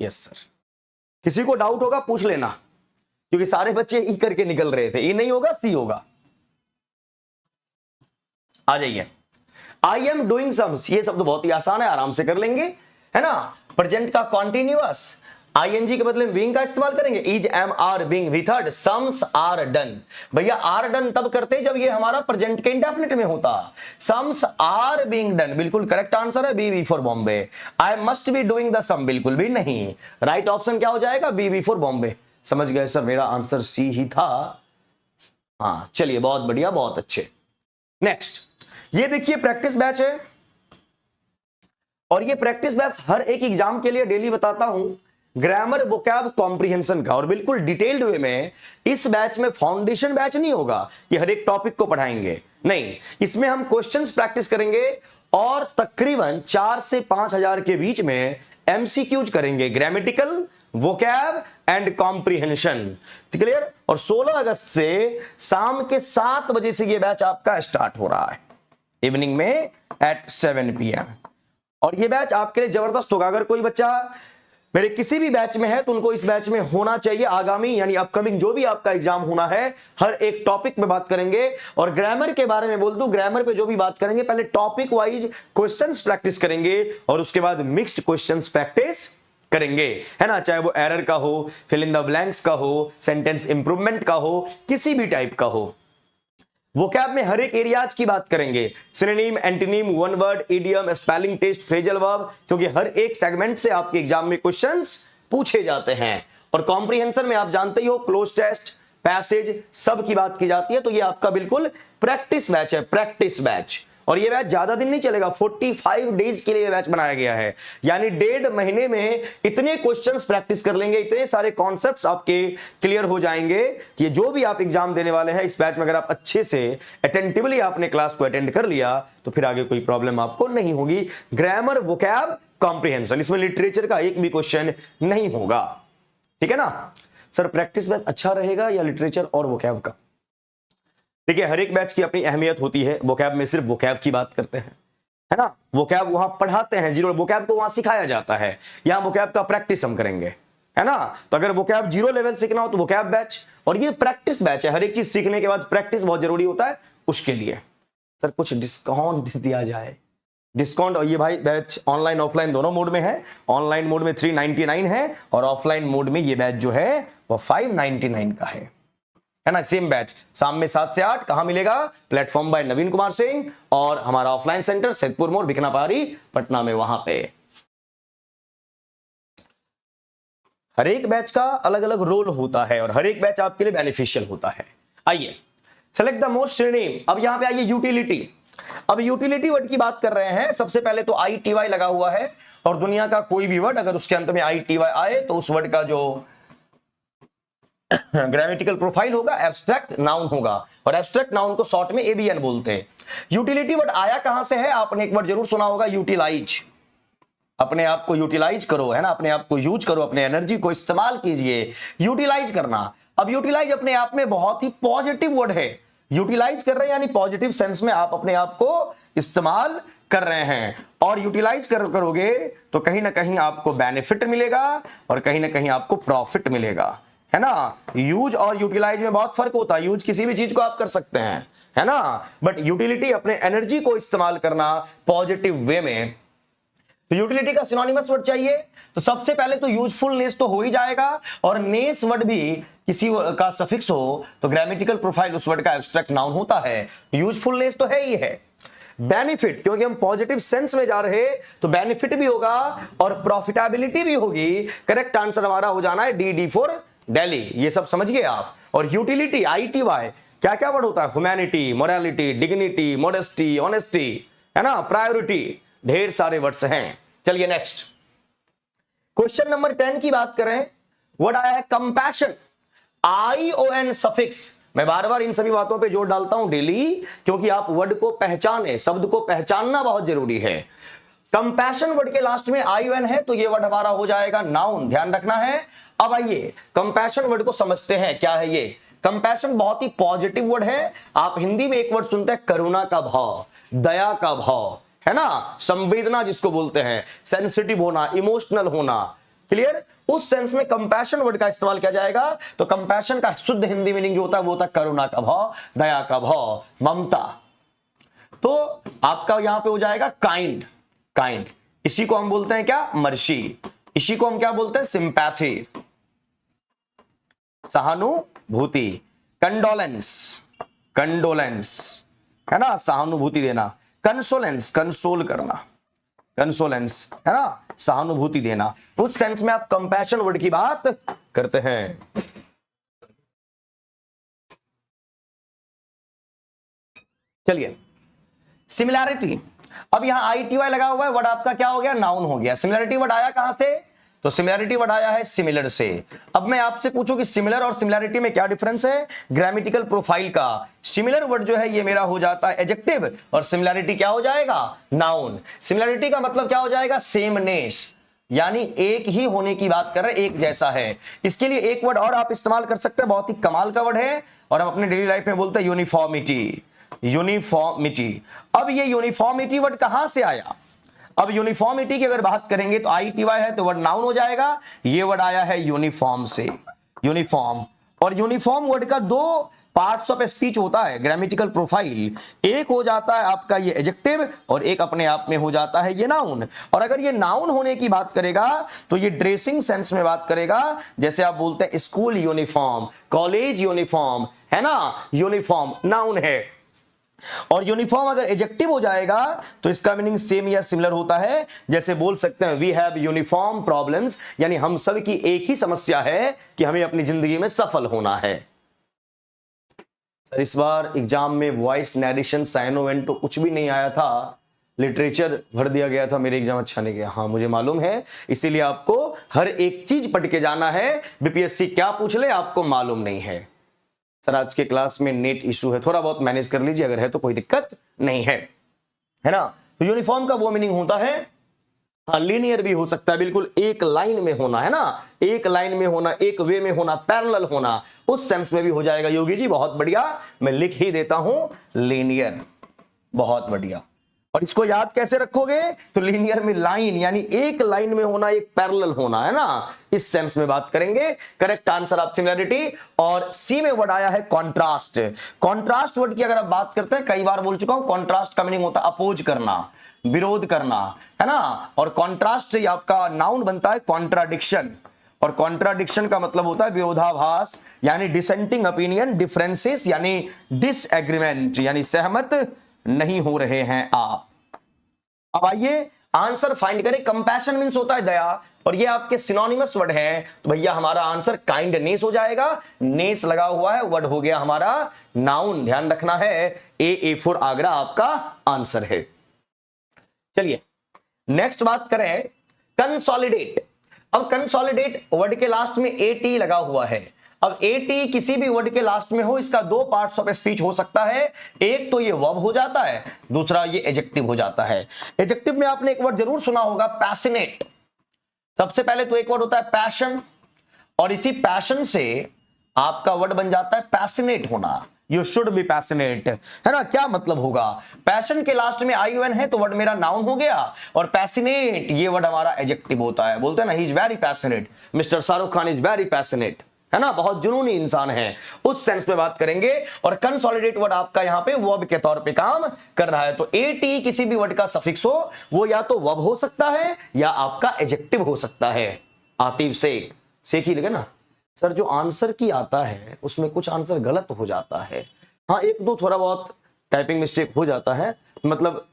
Yes sir. किसी को डाउट होगा पूछ लेना, क्योंकि सारे बच्चे ई करके निकल रहे थे। ई नहीं होगा, सी होगा। आ जाइए। आई एम डूइंग सम्स, ये शब्द बहुत ही आसान है, आराम से कर लेंगे, है ना। प्रेजेंट का कॉन्टिन्यूअस, आईएनजी के बदले में बीइंग का इस्तेमाल करेंगे। Is am are being V third, sums are done. भैया आर डन तब करते जब ये हमारा प्रेजेंट के इंडेफिनिट में होता। सम्स आर बीइंग डन, बिल्कुल करेक्ट आंसर है, B for Bombay. I must be doing the sum, बिल्कुल भी नहीं। राइट ऑप्शन क्या हो जाएगा? B for Bombay. समझ गए सर, मेरा आंसर सी ही था। हाँ चलिए, बहुत बढ़िया, बहुत अच्छे। नेक्स्ट, ये देखिए प्रैक्टिस बैच है, और ये प्रैक्टिस बैच हर एक एग्जाम के लिए डेली बताता हूं ग्रामर वोकैब कॉम्प्रिहेंशन का, और बिल्कुल डिटेल्ड वे में। इस बैच में फाउंडेशन बैच नहीं होगा कि हर एक टॉपिक को पढ़ाएंगे, नहीं। इसमें हम क्वेश्चंस प्रैक्टिस करेंगे और तकरीबन 4 से 5,000 के बीच में एमसीक्यूज करेंगे, grammatical, vocab and comprehension. Clear? और 16 अगस्त से शाम के 7 बजे से ये बैच आपका स्टार्ट हो रहा है, इवनिंग में एट 7 PM। और ये बैच आपके लिए जबरदस्त होगा। अगर कोई बच्चा मेरे किसी भी बैच में है तो उनको इस बैच में होना चाहिए। आगामी यानी अपकमिंग जो भी आपका एग्जाम होना है, हर एक टॉपिक में बात करेंगे। और ग्रामर के बारे में बोल दूं, ग्रामर पे जो भी बात करेंगे, पहले टॉपिक वाइज क्वेश्चंस प्रैक्टिस करेंगे और उसके बाद मिक्स्ड क्वेश्चंस प्रैक्टिस करेंगे, है ना। चाहे वो एरर का हो, फिल इन द ब्लैंक्स का हो, सेंटेंस इंप्रूवमेंट का हो, किसी भी टाइप का हो। वोकैब में हर एक एरियाज की बात करेंगे, synonym, antonym, one word, idiom, spelling test, phrasal verb, क्योंकि हर एक सेगमेंट से आपके एग्जाम में क्वेश्चंस पूछे जाते हैं। और कॉम्प्रिहेंशन में आप जानते ही हो, क्लोज टेस्ट, पैसेज, सब की बात की जाती है। तो ये आपका बिल्कुल प्रैक्टिस बैच है, प्रैक्टिस बैच। और ये बैच ज्यादा दिन नहीं चलेगा, 45 डेज के लिए ये बैच बनाया गया है, यानी 1.5 महीने में इतने क्वेश्चंस प्रैक्टिस कर लेंगे, इतने सारे कॉन्सेप्ट्स आपके क्लियर हो जाएंगे कि ये जो भी आप एग्जाम देने वाले हैं इस बैच में, अगर आप अच्छे से अटेंटिवली आपने क्लास को अटेंड कर लिया तो फिर आगे कोई प्रॉब्लम आपको नहीं होगी। ग्रामर, वोकैब, कॉम्प्रिहेंशन, इसमें लिटरेचर का एक भी क्वेश्चन नहीं होगा, ठीक है ना। सर प्रैक्टिस बैच अच्छा रहेगा या लिटरेचर और वोकैब का? देखिए हर एक बैच की अपनी अहमियत होती है। वोकैब में सिर्फ वोकैब की बात करते हैं, है ना। वोकैब वहां पढ़ाते हैं, जीरो वोकैब को वहां सिखाया जाता है। यहाँ वोकैब का प्रैक्टिस हम करेंगे, है ना। तो अगर वोकैब 0 लेवल सीखना हो तो वोकैब बैच, और ये प्रैक्टिस बैच है। हर एक चीज सीखने के बाद प्रैक्टिस बहुत जरूरी होता है उसके लिए। सर कुछ डिस्काउंट दिया जाए? डिस्काउंट, और ये भाई बैच ऑनलाइन ऑफलाइन दोनों मोड में है। ऑनलाइन मोड में 399 है और ऑफलाइन मोड में ये बैच जो है वो 599 का है ना। सेम बैच शाम में 7 से 8 कहां मिलेगा? प्लेटफॉर्म बाय नवीन कुमार सिंह, और हमारा ऑफलाइन सेंटर सैदपुर मोड़, बिकना पारी, पटना में, वहां पे। हर एक बैच का अलग अलग रोल होता है और हर एक बैच आपके लिए बेनिफिशियल होता है। आइए सेलेक्ट द मोस्ट सिनोनिम। अब यहां पे आइए यूटिलिटी। अब यूटिलिटी वर्ड की बात कर रहे हैं, सबसे पहले तो ITY लगा हुआ है, और दुनिया का कोई भी वर्ड अगर उसके अंत में ITY आए तो उस वर्ड का जो ग्रामेटिकल प्रोफाइल होगा एब्स्ट्रैक्ट नाउन होगा, और एब्स्ट्रैक्ट नाउन को शॉर्ट में ABN बोलते हैं। यूटिलिटी वर्ड आया कहां से है? आपने एक वर्ड जरूर सुना होगा, यूटिलाइज। अपने आप को यूटिलाइज करो, है ना, अपने आप को यूज करो, अपने एनर्जी को इस्तेमाल कीजिए, यूटिलाइज करना। अब यूटिलाइज अपने आप में बहुत ही पॉजिटिव वर्ड है। यूटिलाइज कर रहे हैं यानी पॉजिटिव सेंस में आप अपने आप को इस्तेमाल कर रहे हैं, और यूटिलाइज करोगे तो कहीं ना कहीं आपको बेनिफिट मिलेगा और कहीं ना कहीं आपको प्रॉफिट मिलेगा, है ना। यूज और यूटिलाइज में बहुत फर्क होता है। यूज किसी भी चीज को आप कर सकते हैं, है ना, बट यूटिलिटी अपने एनर्जी को इस्तेमाल करना पॉजिटिव वे में। तो यूटिलिटी का सिनोनिमस वर्ड चाहिए, तो सबसे पहले तो यूजफुलनेस तो हो ही जाएगा, और नेस वर्ड भी किसी का सफिक्स हो तो ग्रामेटिकल प्रोफाइल उस वर्ड का एब्स्ट्रैक्ट नाउन होता है। यूजफुलनेस तो है ही है। बेनिफिट, क्योंकि हम पॉजिटिव सेंस में जा रहे तो बेनिफिट भी होगा और प्रॉफिटेबिलिटी भी होगी। करेक्ट आंसर हमारा हो जाना है डी फॉर दिल्ली। ये सब समझ गए आप। और यूटिलिटी ITY क्या क्या वर्ड होता है? Humanity, morality, dignity, modesty, honesty, है ना, प्रायोरिटी, ढेर सारे वर्ड्स हैं। चलिए नेक्स्ट क्वेश्चन नंबर 10 की बात करें। वर्ड आया है कंपैशन, ION सफिक्स। मैं बार बार इन सभी बातों पे जोर डालता हूं डेली, क्योंकि आप वर्ड को पहचाने, शब्द को पहचानना बहुत जरूरी है। कंपैशन वर्ड के लास्ट में ION है तो ये वर्ड हमारा हो जाएगा नाउन, ध्यान रखना है। अब आइए कंपैशन वर्ड को समझते हैं, क्या है ये। कंपैशन बहुत ही पॉजिटिव वर्ड है। आप हिंदी में एक वर्ड सुनते हैं करुणा का भाव, दया का भाव, है ना, संवेदना जिसको बोलते हैं, सेंसिटिव होना, इमोशनल होना, क्लियर। उस सेंस में कंपैशन वर्ड का इस्तेमाल किया जाएगा। तो कंपैशन का शुद्ध हिंदी मीनिंग जो होता है वो होता है करुणा का भाव, दया का भाव, ममता। तो आपका यहां पे हो जाएगा काइंड। काइंड इसी को हम बोलते हैं क्या? मर्शी। इसी को हम क्या बोलते हैं? सिंपैथी, सहानुभूति, कंडोलेंस, कंडोलेंस, है ना, सहानुभूति देना, कंसोलेंस, कंसोल करना, कंसोलेंस, है ना, सहानुभूति देना। उस सेंस में आप कंपैशन वर्ड की बात करते हैं। चलिए सिमिलैरिटी। अब यहां ITY लगा हुआ है, वर्ड आपका क्या हो गया? नाउन हो गया। सिमिलैरिटी वर्ड आया कहां से? तो सिमिलैरिटी वर्ड आया है सिमिलर से। अब मैं आपसे पूछूं कि सिमिलर और सिमिलैरिटी में क्या डिफरेंस है? ग्रामेटिकल प्रोफाइल का। सिमिलर वर्ड जो है ये मेरा हो जाता है एडजेक्टिव, और सिमिलैरिटी क्या हो जाएगा? नाउन। सिमिलैरिटी का मतलब क्या हो जाएगा? सेमनेस, यानी एक ही होने की बात कर रहे हैं, एक जैसा है। इसके लिए एक वर्ड और आप इस्तेमाल कर सकते हैं, बहुत ही कमाल का वर्ड है, और हम अपने डेली लाइफ में बोलते हैं यूनिफॉर्मिटी। यूनिफॉर्मिटी। अब ये यूनिफॉर्मिटी वर्ड कहां से आया? अब यूनिफॉर्मिटी की अगर बात करेंगे तो ITY है तो वर्ड नाउन हो जाएगा। ये वर्ड आया है यूनिफॉर्म से, यूनिफॉर्म। और यूनिफॉर्म वर्ड का दो पार्ट्स ऑफ स्पीच होता है ग्रामेटिकल प्रोफाइल। एक हो जाता है आपका ये एडजेक्टिव, और एक अपने आप में हो जाता है ये नाउन। और अगर ये नाउन होने की बात करेगा तो ये ड्रेसिंग सेंस में बात करेगा, जैसे आप बोलते हैं स्कूल यूनिफॉर्म, कॉलेज यूनिफॉर्म, है ना, यूनिफॉर्म नाउन है। और यूनिफॉर्म अगर एडजेक्टिव हो जाएगा तो इसका मीनिंग सेम या सिमिलर होता है। जैसे बोल सकते हैं वी हैव यूनिफॉर्म प्रॉब्लम्स, यानी हम सब की एक ही समस्या है कि हमें अपनी जिंदगी में सफल होना है। सर इस बार एग्जाम में वॉइस नरेशन साइनोवेंटो कुछ भी नहीं आया था, लिटरेचर भर दिया गया था, मेरे एग्जाम अच्छा नहीं गया। हाँ मुझे मालूम है, इसीलिए आपको हर एक चीज पढ़ के जाना है। बीपीएससी क्या पूछ ले आपको मालूम नहीं है। सर आज के क्लास में नेट इशू है, थोड़ा बहुत मैनेज कर लीजिए, अगर है तो कोई दिक्कत नहीं है, है ना। तो यूनिफॉर्म का वो मीनिंग होता है, हाँ लीनियर भी हो सकता है, बिल्कुल एक लाइन में होना, है ना, एक लाइन में होना, एक वे में होना, पैरेलल होना, उस सेंस में भी हो जाएगा। योगी जी बहुत बढ़िया, मैं लिख ही देता हूं लीनियर, बहुत बढ़िया। और इसको याद कैसे रखोगे? तो लीनियर में लाइन यानी एक लाइन में होना, एक पैरेलल होना, है ना, इस सेंस में बात करेंगे। करेक्ट आंसर आप सिमिलरिटी। और सी में वर्ड आया है कॉन्ट्रास्ट। कॉन्ट्रास्ट वर्ड की अगर आप बात करते हैं, कई बार बोल चुका हूं, कॉन्ट्रास्ट का मीनिंग होता है अपोज करना, विरोध करना, है ना। और कॉन्ट्रास्ट से आपका नाउन बनता है कॉन्ट्राडिक्शन, और कॉन्ट्राडिक्शन का मतलब होता है विरोधाभास, यानी डिसेंटिंग ओपिनियन, डिफरेंसेस यानी डिसएग्रीमेंट, यानी सहमत नहीं हो रहे हैं आप। अब आइए आंसर फाइंड करें। कंपैशन मींस होता है दया, और ये आपके सिनोनिमस वर्ड है, तो भैया हमारा आंसर काइंडनेस हो जाएगा। नेस लगा हुआ है, वर्ड हो गया हमारा नाउन, ध्यान रखना है। ए फॉर आगरा आपका आंसर है। चलिए नेक्स्ट बात करें कंसोलिडेट। अब कंसोलिडेट वर्ड के लास्ट में एटी लगा हुआ है। अब एटी किसी भी वर्ड के लास्ट में हो, इसका दो पार्ट्स ऑफ स्पीच हो सकता है। एक तो ये वर्ब हो जाता है, दूसरा ये एडजेक्टिव हो जाता है। एडजेक्टिव में आपने एक वर्ड जरूर सुना होगा, पैशनेट। सबसे पहले तो एक वर्ड होता है पैशन, और इसी पैशन से आपका वर्ड बन जाता है पैशनेट होना। यू शुड बी पैशनेट, है ना। क्या मतलब होगा, पैशन के लास्ट में ION है तो वर्ड मेरा नाउन हो गया, और पैशनेट ये वर्ड हमारा एडजेक्टिव होता है। बोलते हैं ना, he is very passionate, mister Shahrukh Khan is very passionate, है ना, बहुत जुनूनी इंसान है, उस सेंस में बात करेंगे। और कंसोलिडेट वर्ड आपका यहां पे वर्ब के तौर पे काम कर रहा है। तो एटी किसी भी वर्ड का सफिक्स हो, वो या तो वर्ब हो सकता है या आपका एडजेक्टिव हो सकता है। आतिफ शेख ही लगे ना सर, जो आंसर की आता है उसमें कुछ आंसर गलत हो जाता है। हाँ, एक दो थोड़ा बहुत टाइपिंग मिस्टेक हो जाता है, मतलब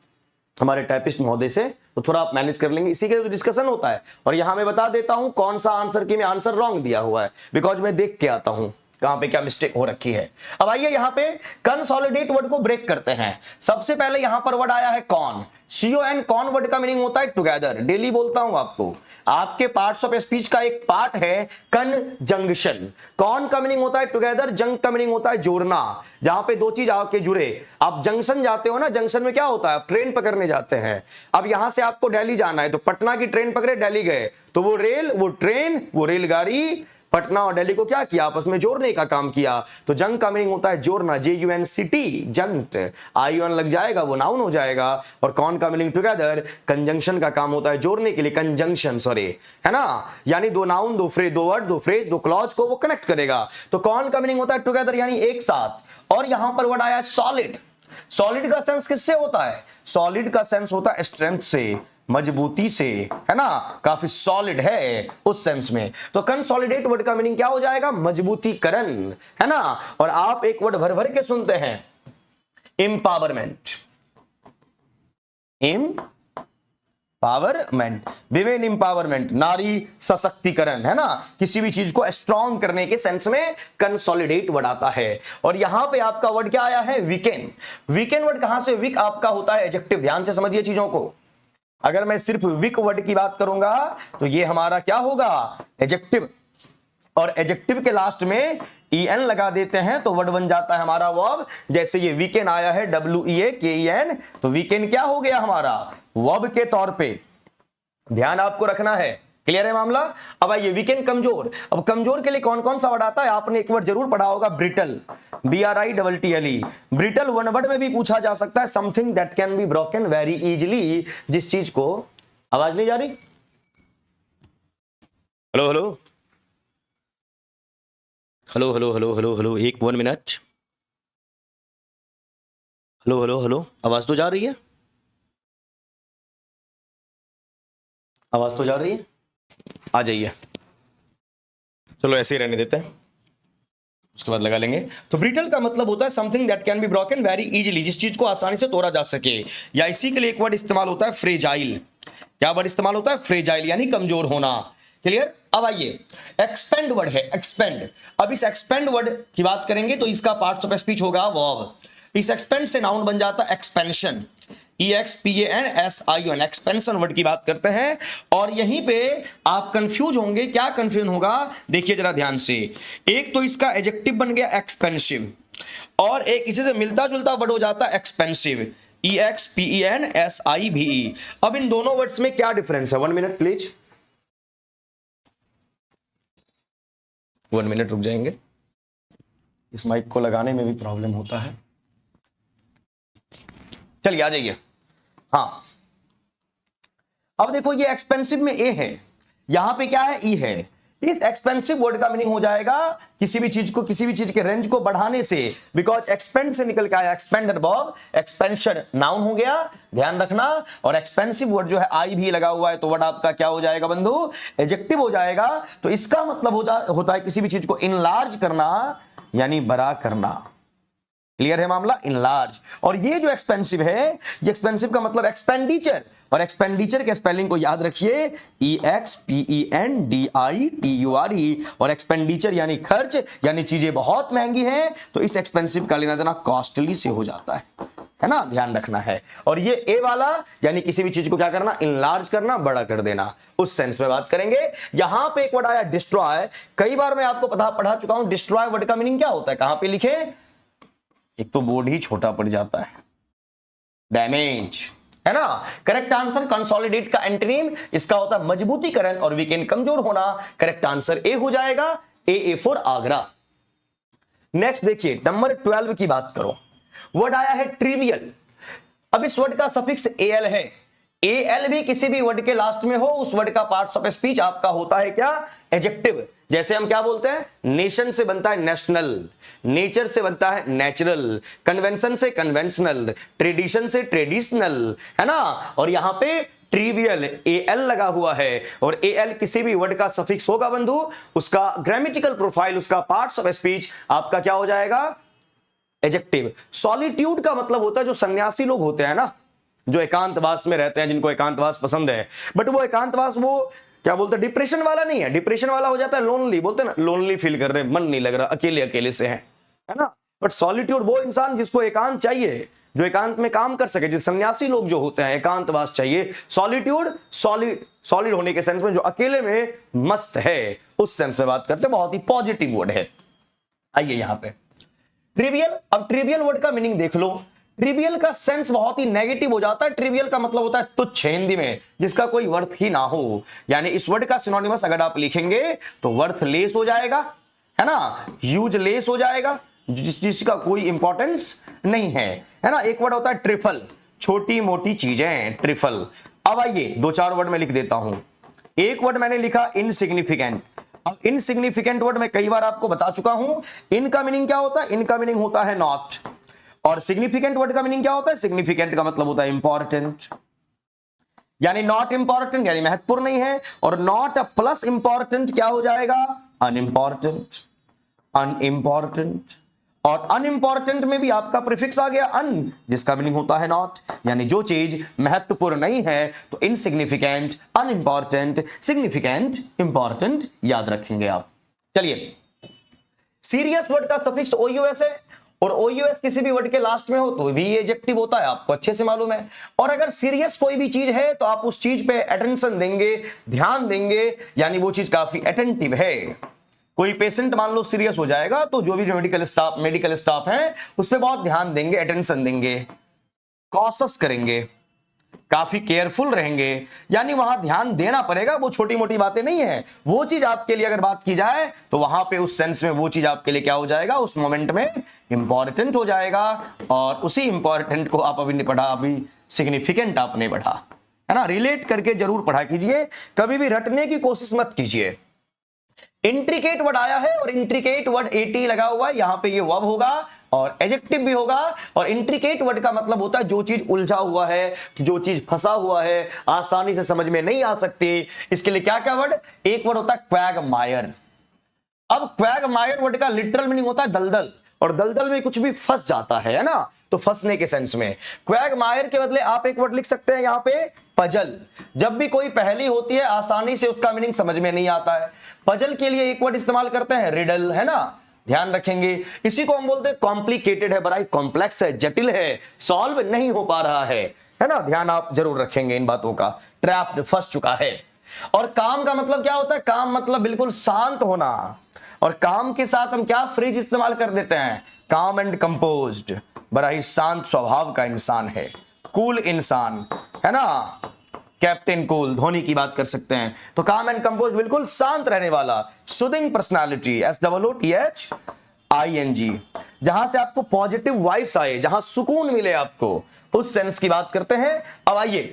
हमारे टाइपिस्ट महोदय से, तो थोड़ा आप मैनेज कर लेंगे, इसी के तो डिस्कशन होता है। और यहां मैं बता देता हूं कौन सा आंसर की में आंसर रॉन्ग दिया हुआ है, बिकॉज मैं देख के आता हूं कहां पे क्या मिस्टेक हो रखी है। अब आइए यहां पे कंसोलिडेट वर्ड को ब्रेक करते हैं। सबसे पहले यहां पर वर्ड आया है कॉन, CON। कॉन वर्ड का मीनिंग होता है टुगेदर। डेली बोलता हूं आपको, आपके पार्ट्स ऑफ स्पीच का एक पार्ट है कंजंक्शन। कॉन का मीनिंग होता है टुगेदर, जंग का मीनिंग होता है जोड़ना, जहां पे दो चीज आके जुड़े। आप जंक्शन जाते हो ना, जंक्शन में क्या होता है, आप ट्रेन पकड़ने जाते हैं। अब यहां से आपको दिल्ली जाना है, तो पटना की ट्रेन पकड़े, दिल्ली गए, तो वो रेल, वो ट्रेन, वो रेलगाड़ी पटना और दिल्ली को क्या किया, आपस में जोड़ने का काम किया। तो जंग का मीनिंग होता है जोड़ना, JUNCT, जंक्ट। ION लग जाएगा, वो नाउन हो जाएगा। और कॉन का मीनिंग टुगेदर, कंजंक्शन का काम होता है जोड़ने के लिए, कंजंक्शन सॉरी, है ना, यानी दो नाउन, दो फ्रेज, दो वर्ड, दो फ्रेज, दो क्लॉज को वो कनेक्ट करेगा। तो कॉन का मीनिंग होता है टुगेदर, यानी एक साथ। और यहां पर वर्ड आया सॉलिड। सॉलिड का सेंस किससे होता है, सॉलिड का सेंस होता है स्ट्रेंथ से, मजबूती से, है ना, काफी सॉलिड है उस सेंस में। तो कंसोलिडेट वर्ड का मीनिंग क्या हो जाएगा, मजबूतीकरण, है ना। और आप एक वर्ड भर भर के सुनते हैं, एम्पावरमेंट। एम्पावरमेंट, विमेन एम्पावरमेंट, नारी सशक्तिकरण, है ना, किसी भी चीज को स्ट्रॉन्ग करने के सेंस में कंसोलिडेट वर्ड आता है। और यहां पे आपका वर्ड क्या आया है, वीकेंड। वीकेंड वर्ड कहां से, वीक आपका होता है एडजेक्टिव। ध्यान से समझिए चीजों को, अगर मैं सिर्फ वीक वर्ड की बात करूंगा तो ये हमारा क्या होगा, एडजेक्टिव। और एडजेक्टिव के लास्ट में EN लगा देते हैं तो वर्ड बन जाता है हमारा वर्ब। जैसे ये वीकेंड आया है, WEAKEN, तो वीकेंड क्या हो गया हमारा, वर्ब के तौर पे। ध्यान आपको रखना है, क्लियर है मामला। अब आइए वीकेंड कमजोर। अब कमजोर के लिए कौन कौन सा वर्ड आता है, आपने एक वर्ड जरूर पढ़ा होगा, brittle, BRITTLE। Brittle one word में भी पूछा जा सकता है, something that can be broken very easily, जिस चीज को, आवाज नहीं जा रही, hello hello hello hello hello hello hello, एक 1 मिनट, हेलो हेलो हेलो, आवाज तो जा रही है, आवाज तो जा रही है, आ जाइए। चलो ऐसे ही रहने देते हैं, उसके बाद लगा लेंगे। तो ब्रिटल का मतलब होता है something that can be broken very easily, जिस चीज को आसानी से तोड़ा जा सके। या इसी के लिए एक वर्ड इस्तेमाल होता है फ्रेजाइल। क्या वर्ड इस्तेमाल होता है, फ्रेजाइल, यानी कमजोर होना। क्लियर। अब आइए एक्सपेंड वर्ड है, एक्सपेंड। अब इस एक्सपेंड वर्ड की बात करेंगे तो इसका पार्ट्स ऑफ स्पीच होगा वर्ब। इस एक्सपेंड से नाउन बन जाता है एक्सपेंशन, EXPANSION, एक्सपेंशन वर्ड की बात करते हैं। और यहीं पे आप कंफ्यूज होंगे, क्या कंफ्यूजन होगा, देखिए जरा ध्यान से। एक तो इसका एडजेक्टिव बन गया एक्सपेंसिव, और एक इसी से मिलता जुलता वर्ड हो जाता है एक्सपेंसिव, EXPENSIVE। अब इन दोनों वर्ड्स में क्या डिफरेंस है, 1 मिनट प्लीज, 1 मिनट रुक जाएंगे, इस माइक को लगाने में भी प्रॉब्लम होता है। चलिए आ जाइए। हाँ, अब देखो ये एक्सपेंसिव में ए है, यहां पे क्या है, ई है। इस एक्सपेंसिव वर्ड का मीनिंग हो जाएगा किसी भी चीज को, किसी भी चीज के रेंज को बढ़ाने से, बिकॉज एक्सपेंड से निकल के आया एक्सपेंडर वर्ब, एक्सपेंशन नाउन हो गया, ध्यान रखना। और एक्सपेंसिव वर्ड जो है आई भी लगा हुआ है, तो वर्ड आपका क्या हो जाएगा बंधु, एडजेक्टिव हो जाएगा। तो इसका मतलब होता है किसी भी चीज को इनलार्ज करना, यानी बड़ा करना। क्लियर है मामला, इनलार्ज। और ये जो एक्सपेंसिव है, ये एक्सपेंसिव का मतलब एक्सपेंडिचर, और एक्सपेंडिचर के स्पेलिंग को याद रखिए, EXPENDITURE, और एक्सपेंडिचर यानी खर्च, यानी चीजें बहुत महंगी हैं, तो इस एक्सपेंसिव का लेना देना कॉस्टली से हो जाता है ना, ध्यान रखना है। और ये ए वाला यानी किसी भी चीज को क्या करना, इनलार्ज करना, बड़ा कर देना, उस सेंस में बात करेंगे। यहां पे एक वर्ड आया डिस्ट्रॉय, कई बार मैं आपको पढ़ा चुका हूं डिस्ट्रॉय वर्ड का मीनिंग क्या होता है, कहां पे लिखे, एक तो बोर्ड ही छोटा पड़ जाता है, डैमेज, है ना। करेक्ट आंसर कंसोलिडेट का एंटोनिम इसका होता है मजबूतीकरण और वीकेंड कमजोर होना। करेक्ट आंसर ए हो जाएगा, ए फॉर आगरा। नेक्स्ट देखिए नंबर 12 की बात करो, वर्ड आया है ट्रिवियल। अब इस वर्ड का सफिक्स एल है, एल भी किसी भी वर्ड के लास्ट में हो, उस वर्ड का पार्ट्स ऑफ स्पीच आपका होता है क्या, एडजेक्टिव। जैसे हम क्या बोलते हैं, नेशन से बनता है नेशनल, नेचर से बनता है नेचुरल, कन्वेंशन से कन्वेंशनल, ट्रेडिशन से ट्रेडिशनल, है ना। और यहां पे ट्रिवियल एल लगा हुआ है, और एल किसी भी वर्ड का सफिक्स होगा बंधु, उसका ग्रामेटिकल प्रोफाइल, उसका पार्ट्स ऑफ स्पीच आपका क्या हो जाएगा, एडजेक्टिव। सॉलिट्यूड का मतलब होता है जो सन्यासी लोग होते हैं ना, जो एकांतवास में रहते हैं, जिनको एकांतवास पसंद है, बट वो एकांतवास वो क्या बोलते हैं, डिप्रेशन वाला नहीं है, डिप्रेशन वाला हो जाता है लोनली, बोलते हैं ना, लोनली फील कर रहे, मन नहीं लग रहा, अकेले अकेले से है ना। बट सॉलिट्यूड वो इंसान जिसको एकांत चाहिए, जो एकांत में काम कर सके, जिस सन्यासी लोग जो होते हैं एकांतवास चाहिए। सॉलिट्यूड सॉलिड होने के सेंस में, जो अकेले में मस्त है, उस सेंस में बात करते हैं, बहुत ही पॉजिटिव वर्ड है। आइए यहां पे ट्रिवियल, अब ट्रिवियल वर्ड का मीनिंग देख लो। ट्रिवियल का सेंस बहुत ही नेगेटिव हो जाता है, ट्रिवियल का मतलब होता है तुच्छ हिंदी में, जिसका कोई वर्थ ही ना हो। यानी इस वर्ड का सिनोनिमस अगर आप लिखेंगे तो वर्थलेस हो जाएगा, है ना, यूजलेस हो जाएगा, जिसका कोई इंपॉर्टेंस नहीं है ना। एक वर्ड होता है ट्रिफल, छोटी मोटी चीजें, ट्रिफल। अब आइए 2-4 वर्ड में लिख देता हूं। एक वर्ड मैंने लिखा इनसिग्निफिकेंट। अब इनसिग्निफिकेंट वर्ड मैं कई बार आपको बता चुका हूं, इनका मीनिंग क्या होता है, इनका मीनिंग होता है नॉट, और सिग्निफिकेंट वर्ड का मीनिंग क्या होता है, सिग्निफिकेंट का मतलब होता है इंपॉर्टेंट, यानी नॉट इंपॉर्टेंट यानी महत्वपूर्ण नहीं है, और नॉट प्लस इंपॉर्टेंट क्या हो जाएगा, अनइंपॉर्टेंट, अनइंपॉर्टेंट। और अनइंपॉर्टेंट में भी आपका प्रीफिक्स आ गया अन, जिसका मीनिंग होता है नॉट, यानी जो चीज महत्वपूर्ण नहीं है। तो इनसिग्निफिकेंट, अनइंपॉर्टेंट, सिग्निफिकेंट, इंपॉर्टेंट याद रखेंगे आप। चलिए सीरियस वर्ड का सफिक्स ओयूएस है, और ओयूएस किसी भी वर्ड के लास्ट में हो तो भी एडजेक्टिव होता है, आपको अच्छे से मालूम है। और अगर सीरियस कोई भी चीज है तो आप उस चीज पे अटेंशन देंगे, ध्यान देंगे, यानी वो चीज काफी अटेंटिव है। कोई पेशेंट मान लो सीरियस हो जाएगा तो जो भी मेडिकल स्टाफ है उस पर बहुत ध्यान देंगे, अटेंशन देंगे, कॉशस करेंगे, काफी केयरफुल रहेंगे, यानी वहां ध्यान देना पड़ेगा। वो छोटी मोटी बातें नहीं है, वो चीज आपके लिए अगर बात की जाए तो वहां पे उस सेंस में वो चीज आपके लिए क्या हो जाएगा, उस मोमेंट में इंपॉर्टेंट हो जाएगा। और उसी इंपॉर्टेंट को आप अभी नहीं पढ़ा, अभी सिग्निफिकेंट आपने पढ़ा, है ना। रिलेट करके जरूर पढ़ा कीजिए, कभी भी रटने की कोशिश मत कीजिए। इंट्रिकेट वर्ड आया है, और इंट्रिकेट वर्ड एटी लगा हुआ है, यहां पे ये वर्ब होगा और एडजेक्टिव भी होगा। और इंट्रिकेट वर्ड का मतलब होता है जो चीज उलझा हुआ है, जो चीज फंसा हुआ है, आसानी से समझ में नहीं आ सकती। इसके लिए क्या क्या वर्ड, एक वर्ड होता है क्वैगमायर। अब क्वैगमायर वर्ड का लिटरल मीनिंग होता है दलदल, और दलदल में कुछ भी फंस जाता है ना, तो फंसने के सेंस में। क्वैगमायर के बदले आप एक वर्ड लिख सकते हैं यहां पे पजल। जब भी कोई पहेली होती है आसानी से उसका मीनिंग समझ में नहीं आता है, पजल के लिए एक वर्ड इस्तेमाल करते हैं रिडल, है ना, ध्यान रखेंगे। इसी को हम बोलते हैं कॉम्प्लिकेटेड है, बड़ा ही कॉम्प्लेक्स है, जटिल है, सॉल्व नहीं हो पा रहा है ना। ध्यान आप जरूर रखेंगे इन बातों का, ट्रैप्ड, फंस चुका है। और काम का मतलब क्या होता है, काम मतलब बिल्कुल शांत होना, और काम के साथ हम क्या फ्रेज इस्तेमाल कर देते हैं, काम एंड कंपोज्ड, बड़ा ही शांत स्वभाव का इंसान है, कूल इंसान, है ना, कैप्टन कूल, धोनी की बात कर सकते हैं। तो काम एंड कंपोज, बिल्कुल शांत रहने वाला, सूदिंग पर्सनालिटी, SOOTHING, जहां से आपको पॉजिटिव वाइब्स आए, जहां सुकून मिले आपको, उस सेंस की बात करते हैं। अब आइए,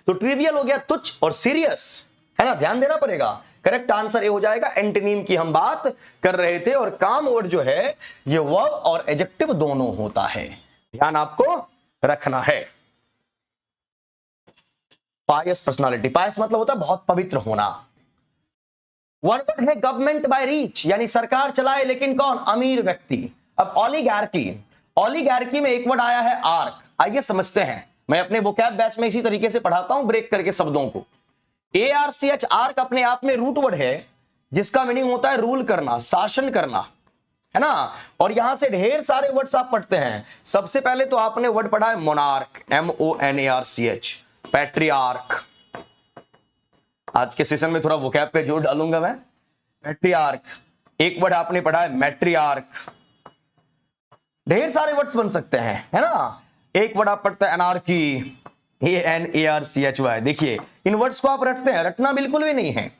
तो ट्रिवियल हो गया तुच्छ और सीरियस, है ना, ध्यान देना पड़ेगा। करेक्ट आंसर ये हो जाएगा, एंटोनिम की हम बात कर रहे थे, और काम वर्ड जो है ये वर्ब और एडजेक्टिव दोनों होता है, ध्यान आपको रखना है। पायस पर्सनालिटी, पायस मतलब होता है बहुत पवित्र होना। वर्ड है गवर्नमेंट बाय रीच, यानी सरकार चलाए लेकिन कौन, अमीर व्यक्ति। अब ओलिगार्की, ओलिगार्की में एक वर्ड आया है आर्क। आइए समझते हैं, मैं अपने वोकैब बैच में इसी तरीके से पढ़ाता हूं ब्रेक करके शब्दों को। ARCH आर्क अपने आप में रूट वर्ड है जिसका मीनिंग होता है रूल करना, शासन करना, है ना। और यहां से ढेर सारे वर्ड्स आप पढ़ते हैं। सबसे पहले तो आपने वर्ड पढ़ा है मोनार्क, MONARCH, पैट्रियार्क। आज के सेशन में थोड़ा वोकैब पे जोर डालूंगा मैं। पैट्रियार्क, एक वर्ड आपने पढ़ा है मैट्रियार्क। ढेर सारे वर्ड्स बन सकते हैं, है ना। एक वर्ड आप पढ़ते हैं एनार्की, ANARCHY। देखिए इन वर्ड्स को आप रटते हैं, रटना बिल्कुल भी नहीं है।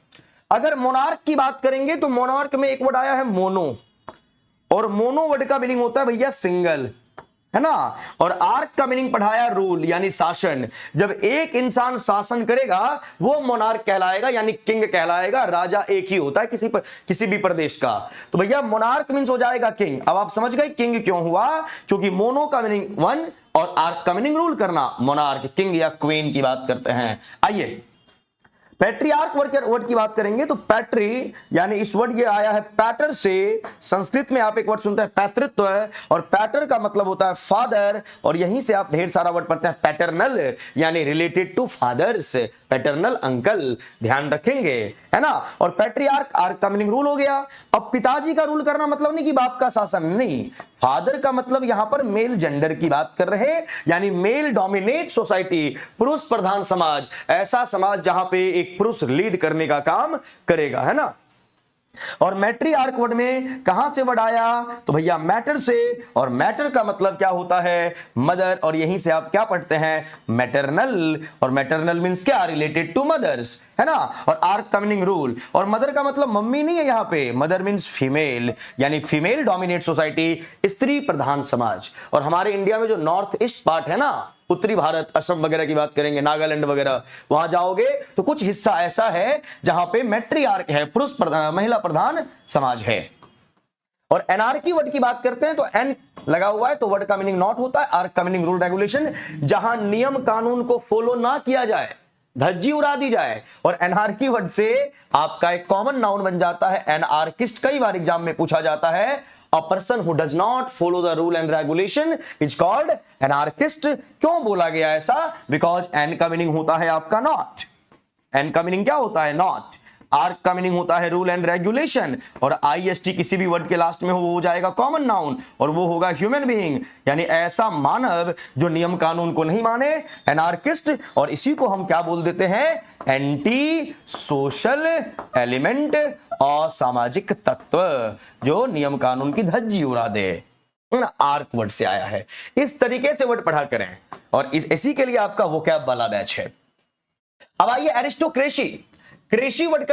अगर मोनार्क की बात करेंगे तो मोनार्क में एक वर्ड आया है मोनो, और मोनो वर्ड का मीनिंग होता है भैया सिंगल, है ना। और आर्क का मीनिंग पढ़ाया रूल यानी शासन। जब एक इंसान शासन करेगा वो मोनार्क कहलाएगा यानी किंग कहलाएगा। राजा एक ही होता है किसी भी प्रदेश का, तो भैया मोनार्क मीन्स हो जाएगा किंग। अब आप समझ गए किंग क्यों हुआ, क्योंकि मोनो का मीनिंग वन और आर्क का मीनिंग रूल करना। मोनार्क किंग या क्वीन की बात करते हैं। आइए पैट्रियार्क वर्ड की बात करेंगे तो पैट्री यानी इस वर्ड ये आया है पैटर से। संस्कृत में आप एक वर्ड सुनते हैं पैतृत्व, और पैटर का मतलब होता है फादर, और यहीं से आप ढेर सारा वर्ड पढ़ते हैं पैटर्नल यानी related to fathers, paternal uncle, ध्यान रखेंगे, है ना। और पैट्रियार्क आर्क का मीनिंग रूल हो गया। अब पिताजी का रूल करना मतलब नहीं कि बाप का शासन, नहीं। फादर का मतलब यहां पर मेल जेंडर की बात कर रहे हैं, यानी मेल डोमिनेट सोसाइटी, पुरुष प्रधान समाज, ऐसा समाज जहां पे एक पुरुष लीड करने का काम करेगा, है ना। और मैट्रियार्क वर्ड में कहां से वर्ड आया तो भैया मैटर से, और मैटर का मतलब क्या होता है मदर, और यहीं से आप क्या पढ़ते हैं मैटरनल, और मैटरनल मींस क्या रिलेटेड टू मदर्स, है ना। और आर्क का मीनिंग रूल, और मदर का मतलब मम्मी नहीं है यहां पे, मदर मींस फीमेल यानी फीमेल डोमिनेट सोसाइटी, स्त्री प्रधान समाज। और हमारे इंडिया में जो नॉर्थ ईस्ट पार्ट है ना, उत्तरी भारत, असम वगैरह की बात करेंगे, नागालैंड वगैरह, वहां जाओगे तो कुछ हिस्सा ऐसा है जहां पे मैट्रियार्क है, पुरुष महिला प्रधान समाज है। और एनार्की वर्ड की बात करते हैं तो एन लगा हुआ है तो वर्ड का मीनिंग नॉट होता है, आर्क का मीनिंग रूल रेगुलेशन, जहां नियम कानून को फॉलो ना किया जाए, धज्जी उड़ा दी जाए। और एनार्की वर्ड से आपका एक कॉमन नाउन बन जाता है एनार्किस्ट। कई बार एग्जाम में पूछा जाता है A person who does not follow the rule and regulation is called anarchist। क्यों बोला गया ऐसा, बिकॉज एन का मीनिंग होता है आपका नॉट, एन का मीनिंग क्या होता है नॉट, आर्क का मीनिंग होता है रूल एंड रेगुलेशन, और IST किसी भी वर्ड के लास्ट में हो जाएगा कॉमन नाउन, और वो होगा ह्यूमन बीइंग यानी ऐसा मानव जो नियम कानून को नहीं माने, एनार्किस्ट। और इसी को हम क्या बोल देते हैं एंटी सोशल एलिमेंट, असामाजिक तत्व जो नियम कानून की धज्जी उड़ा दे, आर्क वर्ड से आया है। इस तरीके से वर्ड पढ़ा करें, और इसी के लिए आपका वोकैब वाला बैच है। अब आइए एरिस्टोक्रेसी, क्रेशी वर्ड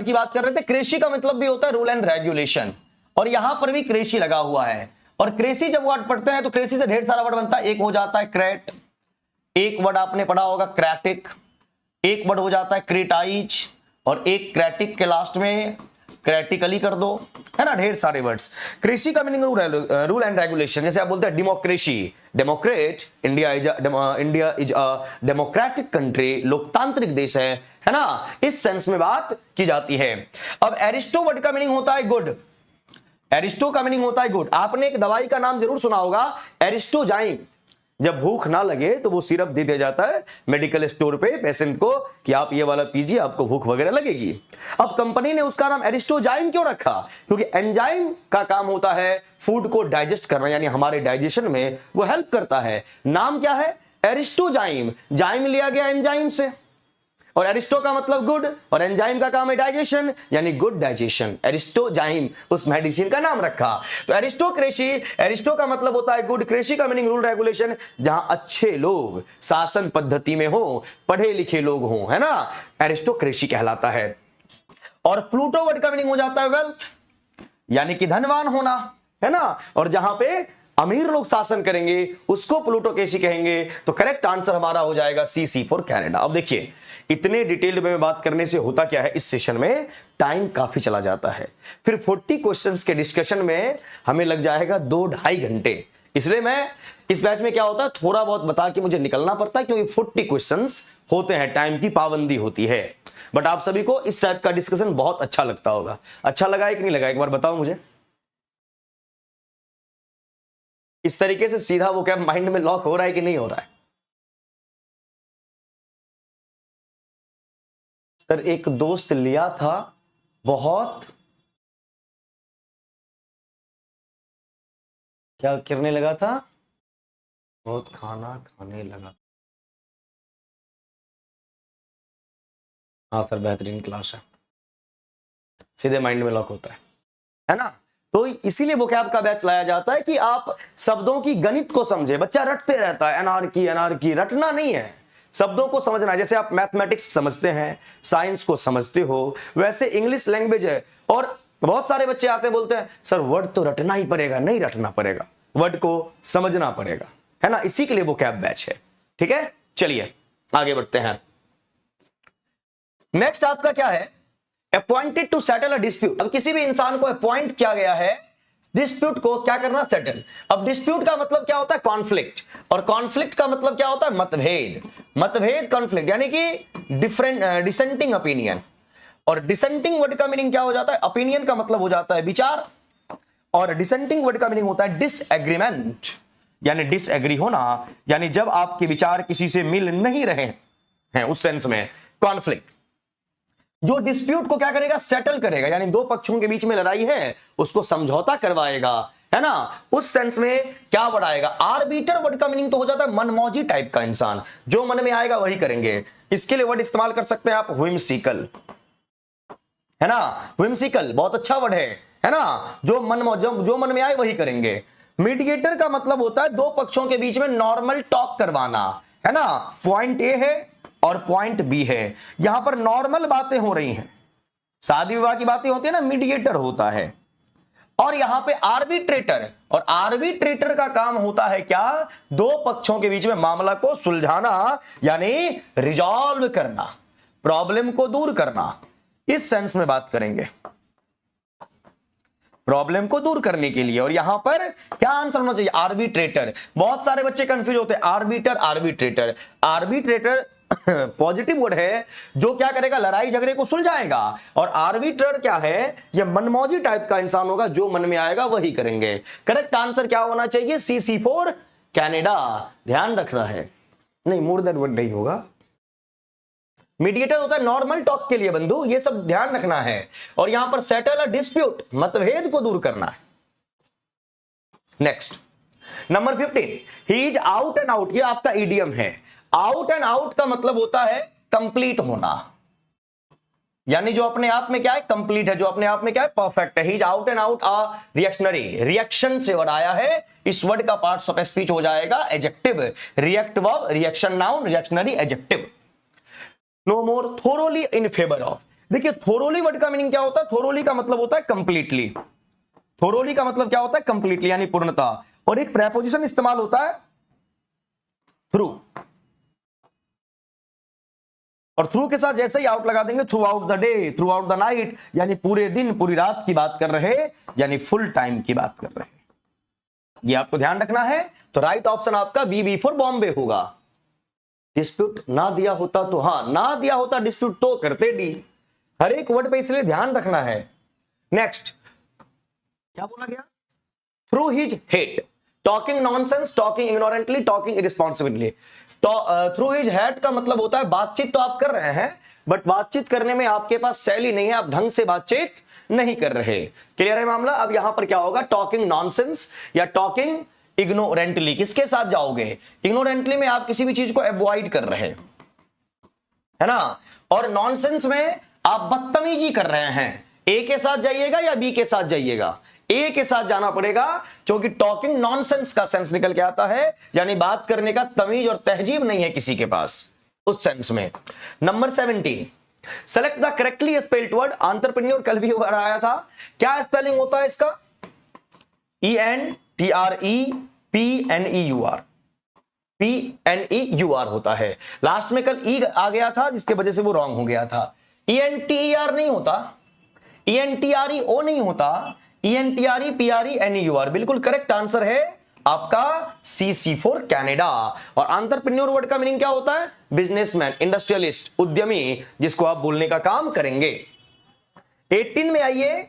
की बात कर रहे थे। क्रेशी का मतलब भी होता है रूल एंड रेगुलेशन, और यहां पर भी क्रेशी लगा हुआ है। और क्रेशी जब वर्ड पढ़ते हैं तो क्रेशी से ढेर सारा वर्ड बनता है। एक हो जाता है क्रेट, एक वर्ड आपने पढ़ा होगा क्रेटिक, एक वर्ड हो जाता है क्रेटाइज, और एक क्रेटिक के लास्ट में क्रेटिकली कर दो, है ना। ढेर सारे वर्ड्स। क्रेशी का मीनिंग रूल एंड रेगुलेशन, जैसे आप बोलते हैं democracy, Democrat, India is a democratic country, लोकतांत्रिक देश है ना, इस सेंस में बात की जाती है। अब एरिस्टो वर्ड का मीनिंग होता है गुड, एरिस्टो का मीनिंग होता है गुड। आपने एक दवाई का नाम जरूर सुना होगा एरिस्टोजाइम। जब भूख ना लगे तो वो सिरप दे दिया जाता है मेडिकल स्टोर पे पेशेंट को कि आप ये वाला पीजिए, आपको भूख वगैरह लगेगी। अब कंपनी ने उसका नाम एरिस्टोजाइम क्यों रखा, क्योंकि एंजाइम का काम होता है फूड को डाइजेस्ट करना, यानी हमारे डाइजेशन में वो हेल्प करता है। नाम क्या है एरिस्टोजाइम, जाइम लिया गया एंजाइम से, और एरिस्टो का मतलब गुड, और एंजाइम का काम है डाइजेशन यानी गुड डाइजेशन, एरिस्टोजाइम उस मेडिसिन का नाम रखा। तो एरिस्टोक्रेसी, एरिस्टो का मतलब होता है गुड, क्रेसी का मीनिंग रूल रेगुलेशन, जहां अच्छे लोग शासन पद्धति में हो, पढ़े लिखे लोग हो, है ना, एरिस्टोक्रेसी कहलाता है। और प्लूटो वर्ड का मीनिंग हो जाता है वेल्थ यानी कि धनवान होना, है ना। और जहां पे अमीर लोग शासन करेंगे उसको प्लूटोक्रेसी कहेंगे। तो करेक्ट आंसर हमारा हो जाएगा सी फॉर कनाडा। अब देखिए इतने डिटेल्ड में बात करने से होता क्या है, इस सेशन में टाइम काफी चला जाता है, फिर 40 क्वेश्चंस के डिस्कशन में हमें लग जाएगा 2-2.5 घंटे। इसलिए मैं इस बैच में क्या होता है थोड़ा बहुत बता के मुझे निकलना पड़ता है, क्योंकि 40 क्वेश्चंस होते हैं, टाइम की पाबंदी होती है। बट आप सभी को इस टाइप का डिस्कशन बहुत अच्छा लगता होगा। अच्छा लगा है कि नहीं लगा, एक बार बताओ मुझे। इस तरीके से सीधा वो क्या माइंड में लॉक हो रहा है कि नहीं हो रहा है? सर एक दोस्त लिया था बहुत, क्या करने लगा था? बहुत खाना खाने लगा। हाँ सर, बेहतरीन क्लास है, सीधे माइंड में लॉक होता है ना? तो इसीलिए वो क्या आपका बैच लाया जाता है कि आप शब्दों की गणित को समझे। बच्चा रटते रहता है, अनारकी अनारकी, रटना नहीं है, शब्दों को समझना है। जैसे आप मैथमेटिक्स समझते हैं, साइंस को समझते हो, वैसे इंग्लिश लैंग्वेज है। और बहुत सारे बच्चे आते बोलते हैं सर वर्ड तो रटना ही पड़ेगा। नहीं रटना पड़ेगा, वर्ड को समझना पड़ेगा, है ना? इसी के लिए वो कैब बैच है। ठीक है, चलिए आगे बढ़ते हैं। नेक्स्ट आपका क्या है? Appointed to settle a dispute. अब किसी भी इंसान को अपॉइंट किया गया है डिस्प्यूट को क्या करना? सेटल। अब डिस्प्यूट का मतलब क्या होता है? कॉन्फ्लिक्ट। और कॉन्फ्लिक्ट का मतलब क्या होता है? मतभेद। मतभेद कॉन्फ्लिक्ट यानी कि डिफरेंट डिसेंटिंग ओपिनियन। और डिसेंटिंग वर्ड का मीनिंग क्या हो जाता है? ओपिनियन का मतलब हो जाता है विचार, और डिसेंटिंग वर्ड का मीनिंग होता है डिसएग्रीमेंट, यानी डिसएग्री होना, यानी जब आपके विचार किसी से मिल नहीं रहे हैं, उस सेंस में कॉन्फ्लिक्ट। जो डिस्प्यूट को क्या करेगा? सेटल करेगा, यानी दो पक्षों के बीच में लड़ाई है उसको समझौता करवाएगा, है ना? उस सेंस में क्या बढ़ाएगा? आर्बिटर वर्ड का मीनिंग तो हो जाता है मनमौजी टाइप का इंसान, जो मन में आएगा वही करेंगे। इसके लिए वर्ड इस्तेमाल कर सकते हैं आप व्हिमसिकल, है ना? व्हिमसिकल बहुत अच्छा वर्ड है ना? जो मन में आए वही करेंगे। मीडिएटर का मतलब होता है दो पक्षों के बीच में नॉर्मल टॉक करवाना, है ना? पॉइंट ए है और पॉइंट बी है, यहां पर नॉर्मल बातें हो रही हैं, शादी विवाह की बातें होती है ना, मीडिएटर होता है। और यहां पे आर्बिट्रेटर, और आर्बिट्रेटर का काम होता है क्या? दो पक्षों के बीच में मामला को सुलझाना, यानी रिजॉल्व करना, प्रॉब्लम को दूर करना। इस सेंस में बात करेंगे, प्रॉब्लम को दूर करने के लिए। और यहां पर क्या आंसर होना चाहिए? आर्बिट्रेटर। बहुत सारे बच्चे कंफ्यूज होते हैं, arbiter arbitrator. Arbitrator positive word है जो क्या करेगा? लड़ाई झगड़े को सुलझाएगा। और आर्बिटर क्या है? ये मनमौजी टाइप का इंसान होगा, जो मन में आएगा वही करेंगे। करेक्ट आंसर क्या होना चाहिए? सी फॉर कनाडा। ध्यान रखना है, नहीं मोर देन वर्ड नहीं होगा। मीडिएटर होता है नॉर्मल टॉक के लिए बंधु, ये सब ध्यान रखना है। और यहां पर सेटल अ डिस्प्यूट, मतभेद को दूर करना है। Next number 15, he is out and out. ये आपका इडियम है। आउट एंड आउट का मतलब होता है कंप्लीट होना, यानी जो अपने आप में क्या है? कंप्लीट है, जो अपने आप में क्या है? परफेक्ट है। He is out and out a reactionary. Reaction से वर्ड आया है, इस वर्ड का पार्ट्स ऑफ स्पीच हो जाएगा adjective. React verb, reaction noun, reactionary adjective. No more thoroughly in favour of. देखिए थोरोली वर्ड का मीनिंग क्या होता है? थोरोली का मतलब होता है कंप्लीटली। थोरोली का मतलब क्या होता है? कंप्लीटली, यानी पूर्णता। और एक प्रेपोजिशन इस्तेमाल होता है थ्रू, और थ्रू के साथ जैसे ही आउट लगा देंगे, through out the day, through out the night, यानी पूरे दिन पूरी रात की बात कर रहे, यानी फुल टाइम की बात कर रहे। ये आपको ध्यान रखना है। तो राइट ऑप्शन आपका बी फॉर बॉम्बे होगा। डिस्प्यूट ना दिया होता तो, हाँ ना दिया होता डिस्प्यूट तो करते डी। हर एक वर्ड पे इसलिए ध्यान रखना है। नेक्स्ट क्या बोला गया? Through his hate, talking nonsense, talking ignorantly, talking irresponsibly. Through his hate का मतलब होता है बातचीत तो आप कर रहे हैं, बट बातचीत करने में आपके पास शैली नहीं है, आप ढंग से बातचीत नहीं कर रहे। क्लियर है मामला? अब यहां पर क्या होगा? टॉकिंग नॉनसेंस या टॉकिंग इग्नोरेंटली। किसके साथ जाओगे? इग्नोरेंटली में आप किसी भी चीज को अवॉइड कर रहे, है ना? और नॉनसेंस में आप बदतमीजी कर रहे हैं। ए के साथ जाइएगा या बी के साथ जाइएगा? ए के साथ जाना पड़ेगा, क्योंकि टॉकिंग नॉनसेंस का सेंस निकल के आता है, यानी बात करने का तमीज और तहजीब नहीं है किसी के पास, उस सेंस में। Number 17, select the correctly spelled word. Entrepreneur कल भी आया था, क्या स्पेलिंग होता है इसका? ENTREPNEUR, PNEUR होता है। लास्ट में कल ई आ गया था, जिसके वजह से वो रॉन्ग हो गया था। ENTER नहीं होता, ENTREO नहीं होता, ENTREPRENEUR बिल्कुल करेक्ट आंसर है आपका CC फॉर कनाडा। और एंटरप्रेन्योर वर्ड का मीनिंग क्या होता है? बिजनेसमैन, इंडस्ट्रियलिस्ट, उद्यमी, जिसको आप बोलने का काम करेंगे। 18 में आइए,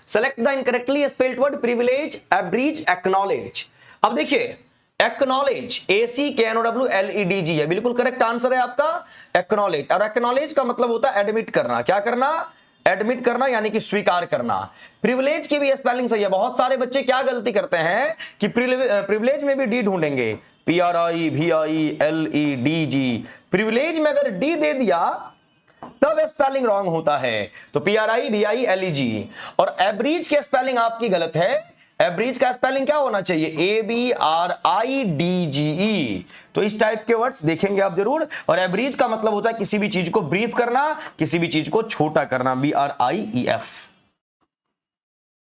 select the incorrectly spelled word privilege, abridge, acknowledge. अब देखिए एक्नॉलेज, ACKNOWLEDG है, बिल्कुल करेक्ट आंसर है आपका एक्नॉलेज। और एक्नॉलेज का मतलब होता है एडमिट करना। क्या करना? एडमिट करना, यानी कि स्वीकार करना। प्रिविलेज की भी स्पेलिंग सही है। बहुत सारे बच्चे क्या गलती करते हैं कि प्रिविलेज में भी डी ढूंढेंगे, PRIVILEDG। प्रिविलेज में अगर डी दे दिया तब स्पेलिंग रॉन्ग होता है, तो PRIVILEG। और एब्रीज की स्पेलिंग आपकी गलत है। एब्रीज का स्पेलिंग क्या होना चाहिए? ABRIDGE। तो इस टाइप के वर्ड्स देखेंगे आप जरूर। और एब्रीज का मतलब होता है किसी भी चीज को ब्रीफ करना, किसी भी चीज को छोटा करना, BRIEF,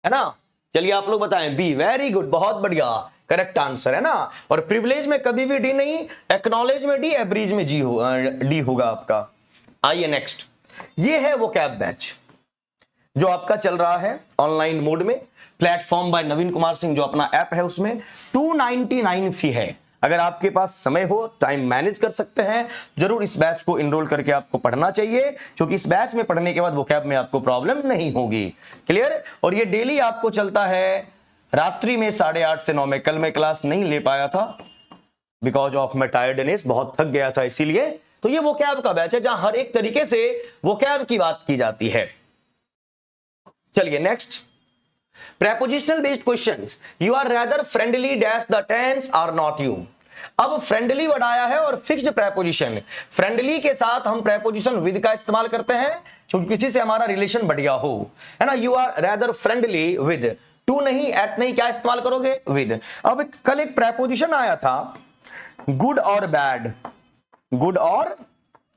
है ना। चलिए आप लोग बताएं। बी, वेरी गुड, बहुत बढ़िया, करेक्ट आंसर है ना। और प्रिविलेज में कभी भी डी नहीं, एक्नॉलेज में डी, एब्रीज में डी होगा आपका। आइए नेक्स्ट, ये है वोकैब बैच जो आपका चल रहा है ऑनलाइन मोड में, प्लेटफॉर्म बाय नवीन कुमार सिंह जो अपना ऐप है उसमें 299 फी है। अगर आपके पास समय हो, टाइम मैनेज कर सकते हैं, जरूर इस बैच को इनरोल करके आपको पढ़ना चाहिए, क्योंकि इस बैच में पढ़ने के बाद वोकैब में आपको प्रॉब्लम नहीं होगी। क्लियर? और ये डेली आपको चलता है रात्रि में 8:30 से 9 में। कल मैं क्लास नहीं ले पाया था बिकॉज ऑफ माई टायर्डनेस, बहुत थक गया था इसीलिए। तो ये वोकैब का बैच है जहां हर एक तरीके से वोकैब की बात की जाती है। चलिए next, prepositional based questions. You are rather friendly dash the tense or not you. अब फ्रेंडली वर्ड आया है और फिक्स्ड प्रेपोजिशन। फ्रेंडली के साथ हम प्रेपोजिशन विद का इस्तेमाल करते हैं क्योंकि किसी से हमारा रिलेशन बढ़िया हो, है ना। You are rather friendly with, to नहीं, एट नहीं, क्या इस्तेमाल करोगे? विद। अब कल एक प्रेपोजिशन आया था गुड और बैड, गुड और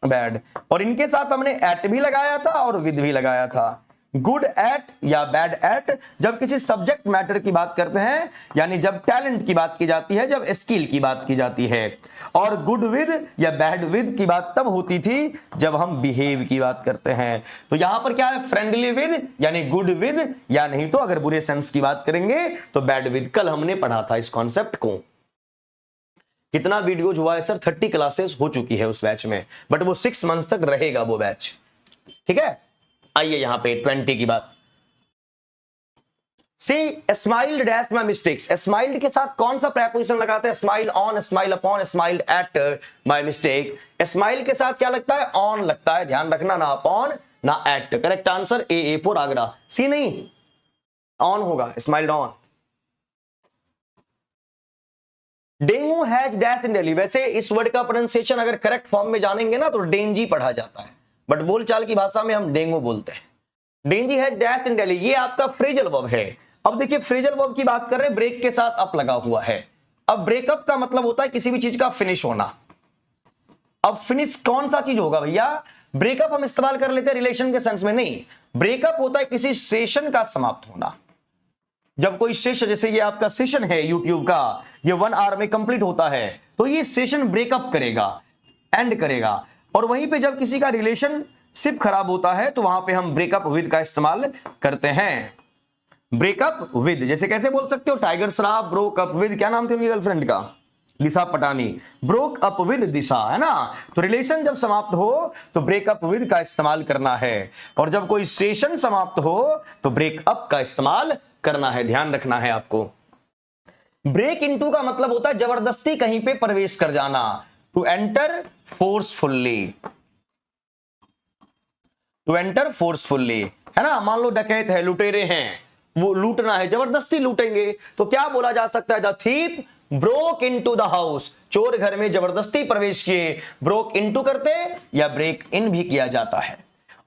बैड, और इनके साथ हमने एट भी लगाया था और विद भी लगाया था। गुड एट या बैड एट जब किसी सब्जेक्ट मैटर की बात करते हैं, यानी जब टैलेंट की बात की जाती है, जब स्किल की बात की जाती है। और गुड विद या बैड विद की बात तब होती थी जब हम बिहेव की बात करते हैं। तो यहां पर क्या है? फ्रेंडली विद यानी गुड विद, या नहीं तो अगर बुरे सेंस की बात करेंगे तो बैड विद। कल हमने पढ़ा था इस कॉन्सेप्ट को। कितना वीडियोज हुआ है सर? 30 क्लासेस हो चुकी है उस बैच में, बट वो 6 मंथ तक रहेगा वो बैच, ठीक है। आइए यहां पे 20 की बात। She smiled dash my mistakes. Smiled के साथ कौन सा प्रेपोजिशन लगाते हैं? Smile on, smile upon, smiled at my mistake. Smile के साथ क्या लगता है? ऑन लगता है, ध्यान रखना, ना अपॉन ना at. Correct answer A for Agra. C नहीं, ऑन होगा, smiled on. Dengue has dash in Delhi. वैसे इस वर्ड का प्रोनाउंसिएशन अगर करेक्ट फॉर्म में जानेंगे ना तो डेंजी पढ़ा जाता है, बट बोलचाल की भाषा में हम डेंगू बोलते हैं। डेंजी हैज डैश इन दिल्ली, ये आपका फ्रेजल वर्ब है। अब देखिए फ्रेजल वर्ब की बात कर रहे हैं, ब्रेक के साथ अप लगा हुआ है। अब ब्रेकअप का मतलब होता है किसी भी चीज का फिनिश होना। अब फिनिश कौन सा चीज होगा भैया? ब्रेकअप हम इस्तेमाल कर लेते हैं रिलेशन के सेंस में, नहीं। ब्रेकअप होता है किसी सेशन का समाप्त होना। जब कोई सेशन, जैसे ये आपका सेशन है यूट्यूब का, ये 1 आवर में कंप्लीट होता है, तो ये सेशन ब्रेकअप करेगा, एंड करेगा। और वहीं पे जब किसी का रिलेशनशिप खराब होता है तो वहां पे हम ब्रेकअप विद का इस्तेमाल करते हैं। ब्रेकअप विद, जैसे कैसे बोल सकते हो? Tiger Shroff broke up with, क्या नाम थे उनकी गर्लफ्रेंड का? दिशा पटानी। ब्रोक अप विद दिशा, है ना। तो रिलेशन जब समाप्त हो तो ब्रेकअप विद का इस्तेमाल करना है, और जब कोई सेशन समाप्त हो तो ब्रेकअप का इस्तेमाल करना है, ध्यान रखना है आपको। ब्रेक इनटू का मतलब होता है जबरदस्ती कहीं पे प्रवेश कर जाना। To enter forcefully, to enter forcefully, है ना। मान लो डकैत है, लुटेरे हैं, वो लूटना है, जबरदस्ती लूटेंगे, तो क्या बोला जा सकता है? The thief broke into the house. चोर घर में जबरदस्ती प्रवेश किए। ब्रोक इनटू करते या ब्रेक इन भी किया जाता है।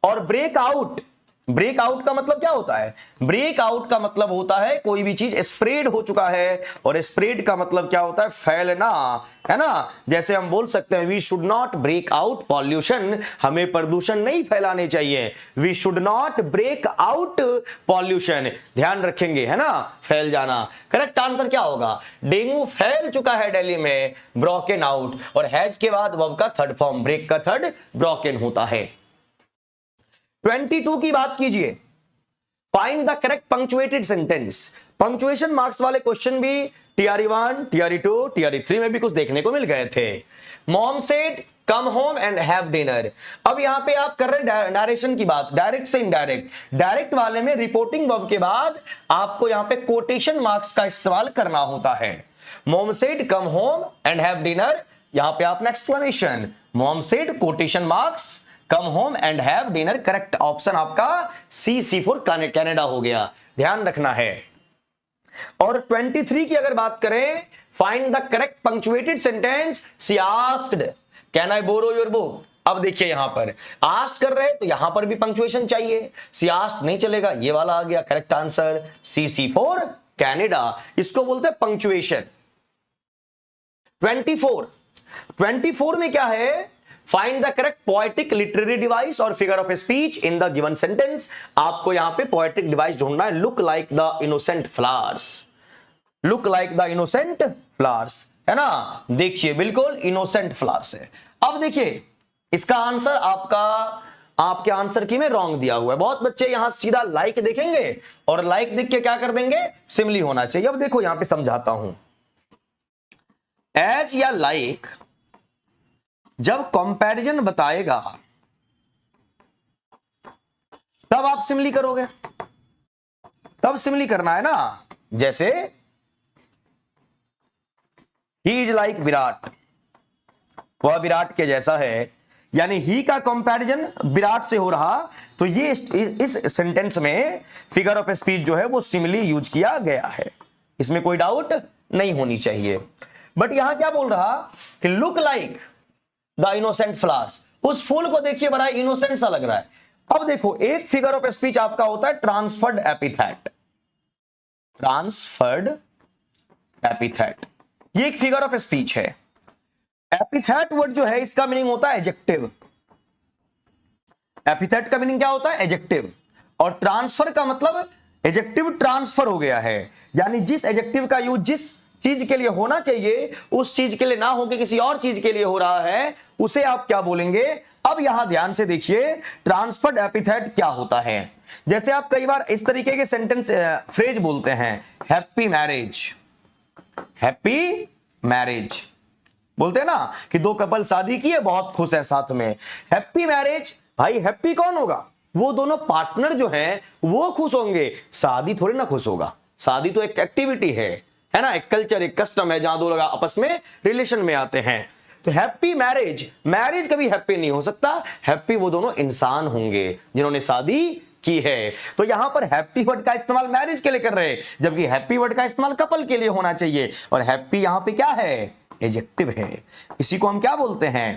और ब्रेक आउट, ब्रेक आउट का मतलब क्या होता है? ब्रेक आउट का मतलब होता है कोई भी चीज स्प्रेड हो चुका है, और स्प्रेड का मतलब क्या होता है? फैलना, है ना। जैसे हम बोल सकते हैं we should not break out pollution, हमें प्रदूषण नहीं फैलाने चाहिए। We should not break out pollution, ध्यान रखेंगे, है ना, फैल जाना। करेक्ट आंसर क्या होगा? डेंगू फैल चुका है दिल्ली में, ब्रोकन आउट। और हैज के बाद वर्ब का थर्ड फॉर्म, ब्रेक का थर्ड ब्रोकन होता है। 22 की बात कीजिए। Find the correct punctuated sentence. Punctuation marks वाले क्वेश्चन भी TRE1, TRE2, TRE3 में भी कुछ देखने को मिल गए थे। Mom said come home and have dinner. अब यहां पे आप कर रहे हैं डायरेक्शन की बात, डायरेक्ट से इनडायरेक्ट। डायरेक्ट वाले में रिपोर्टिंग वर्ब के बाद आपको यहां पे कोटेशन मार्क्स का इस्तेमाल करना होता है। Mom said come home and have dinner, यहां पे आपने exclamation, mom said quotation marks come home and have dinner, correct option आपका सी फॉर कनाडा हो गया, ध्यान रखना है। और 23 की अगर बात करें, find the correct punctuated sentence, she asked can I borrow your book. अब देखिए यहां पर आस्क कर रहे तो यहां पर भी पंक्चुएशन चाहिए, सी आस्क नहीं चलेगा, ये वाला आ गया correct answer, C for Canada, इसको बोलते हैं पंक्चुएशन। 24 में क्या है, find the correct poetic literary device और figure of speech in the given sentence. आपको यहां पे पोएटिक डिवाइस ढूंढना है, look like the innocent flowers, look like the innocent flowers, है ना, देखिए बिल्कुल इनोसेंट फ्लावर्स है। अब देखिए इसका आंसर आपके आंसर की में रॉन्ग दिया हुआ है। बहुत बच्चे यहां सीधा लाइक देखेंगे और लाइक देख के क्या कर देंगे, सिमिली होना चाहिए। अब देखो यहां पे समझाता हूं, एज या लाइक जब कंपैरिजन बताएगा तब आप सिमिली करोगे, तब सिमिली करना है ना। जैसे ही इज लाइक विराट, वह विराट के जैसा है, यानी ही का कंपैरिजन विराट से हो रहा, तो ये इस सेंटेंस में फिगर ऑफ स्पीच जो है वो सिमिली यूज किया गया है, इसमें कोई डाउट नहीं होनी चाहिए। बट यहां क्या बोल रहा कि look like the innocent flowers, उस फूल को देखिए बड़ा इनोसेंट सा लग रहा है। अब देखो एक फिगर ऑफ स्पीच आपका होता है ट्रांसफर्ड एपिथेट, ट्रांसफर्ड एपिथेट, ये एक फिगर ऑफ स्पीच है। एपिथेट वर्ड जो है इसका मीनिंग होता है एडजेक्टिव, एपिथेट का मीनिंग क्या होता है एडजेक्टिव, और ट्रांसफर का मतलब एडजेक्टिव ट्रांसफर हो गया है, यानी जिस एडजेक्टिव का यूज जिस चीज के लिए होना चाहिए उस चीज के लिए ना होकर किसी और चीज के लिए हो रहा है, उसे आप क्या बोलेंगे। अब यहां ध्यान से देखिए ट्रांसफर्ड एपिथेट क्या होता है। जैसे आप कई बार इस तरीके के सेंटेंस फ्रेज बोलते हैं, हैप्पी मैरिज, हैप्पी मैरिज बोलते हैं ना कि दो कपल शादी किए बहुत खुश है साथ में, हैप्पी मैरिज। भाई हैप्पी कौन होगा, वो दोनों पार्टनर जो हैं वो खुश होंगे, शादी थोड़ी ना खुश होगा, शादी तो एक एक्टिविटी है ना, एक कल्चर एक कस्टम है जहां दो लोग आपस में रिलेशन में आते हैं। तो हैप्पी मैरिज, मैरिज कभी हैप्पी नहीं हो सकता, हैप्पी वो दोनों इंसान होंगे जिन्होंने शादी की है। तो यहां पर हैप्पी वर्ड का इस्तेमाल मैरिज के लिए कर रहे हैं, जबकि हैप्पी वर्ड का इस्तेमाल कपल के लिए होना चाहिए, और हैप्पी यहां पे क्या है एडजेक्टिव है, इसी को हम क्या बोलते हैं,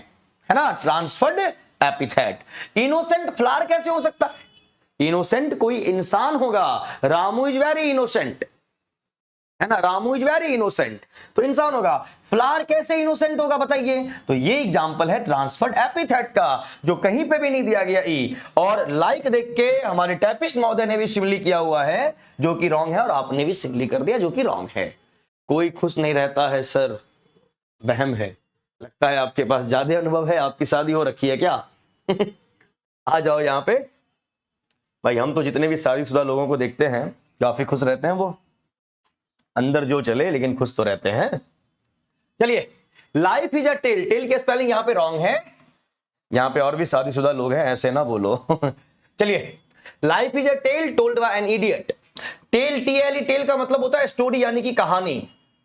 है ना, ट्रांसफर्ड एपिथेट। इनोसेंट फ्लावर कैसे हो सकता है, इनोसेंट कोई इंसान होगा, रामू इज वेरी इनोसेंट, है ना, रामू इज वेरी इनोसेंट, तो इंसान होगा। फ्लावर कैसे इनोसेंट होगा बताइए, तो ये एग्जांपल है ट्रांसफर्ड एपिथेट का, जो कहीं पे भी नहीं दिया गया ई। और लाइक देख के हमारे टाइपिस्ट महोदय ने भी सिमिली किया हुआ है जो कि रॉन्ग है, और आपने भी सिमिली कर दिया जो कि रॉन्ग है। कोई खुश नहीं रहता है सर, वहम है, लगता है आपके पास ज्यादा अनुभव है, आपकी शादी हो रखी है क्या आ जाओ यहाँ पे भाई। हम तो जितने भी शादीशुदा लोगों को देखते हैं काफी खुश रहते हैं, वो अंदर जो चले लेकिन खुश तो रहते हैं। चलिए, life is a tale, tale की स्पेलिंग यहाँ पे रॉन्ग है, यहाँ पे और भी शादीशुदा लोग हैं, ऐसे ना बोलो चलिए, life is a tale told by an idiot. Tale TL, tale का मतलब होता है स्टोरी यानी कि कहानी,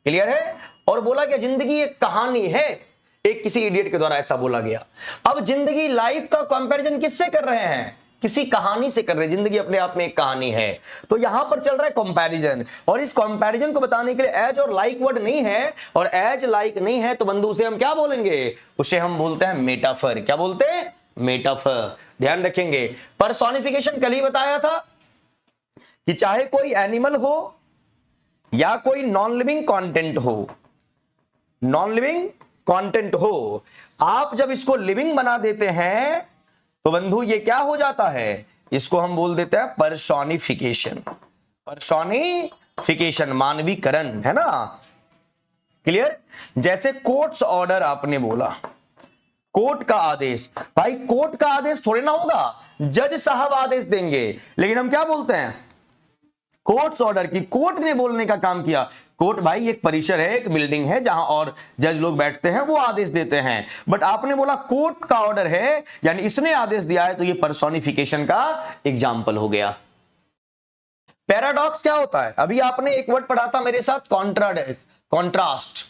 क्लियर है। और बोला कि जिंदगी एक कहानी है, एक किसी इडियट के द्वारा ऐसा बोला गया। अब जिंदगी लाइफ का कंपैरिजन किससे कर रहे हैं, किसी कहानी से कर रहे हैं, जिंदगी अपने आप में एक कहानी है। तो यहां पर चल रहा है कंपैरिजन, और इस कंपैरिजन को बताने के लिए एज और लाइक वर्ड नहीं है, और एज लाइक नहीं है तो बंधु उसे हम क्या बोलेंगे, उसे हम बोलते हैं मेटाफर। क्या बोलते हैं, मेटाफर, ध्यान रखेंगे। पर्सोनिफिकेशन कल ही बताया था कि चाहे कोई एनिमल हो या कोई नॉन लिविंग कंटेंट हो, नॉन लिविंग कंटेंट हो, आप जब इसको लिविंग बना देते हैं तो बंधु ये क्या हो जाता है, इसको हम बोल देते हैं पर्सोनिफिकेशन। पर्सोनिफिकेशन मानवीकरण, है ना, क्लियर। जैसे कोर्ट्स ऑर्डर आपने बोला, कोर्ट का आदेश, भाई कोर्ट का आदेश थोड़े ना होगा, जज साहब आदेश देंगे, लेकिन हम क्या बोलते हैं कोर्ट्स ऑर्डर की, कोर्ट ने बोलने का काम किया। कोर्ट भाई एक परिसर है, एक बिल्डिंग है जहां और जज लोग बैठते हैं, वो आदेश देते हैं। बट आपने बोला कोर्ट का ऑर्डर है, यानी इसने आदेश दिया है, तो ये पर्सोनिफिकेशन का एग्जाम्पल हो गया। पैराडॉक्स क्या होता है, अभी आपने एक वर्ड पढ़ा था मेरे साथ, कॉन्ट्रास्ट,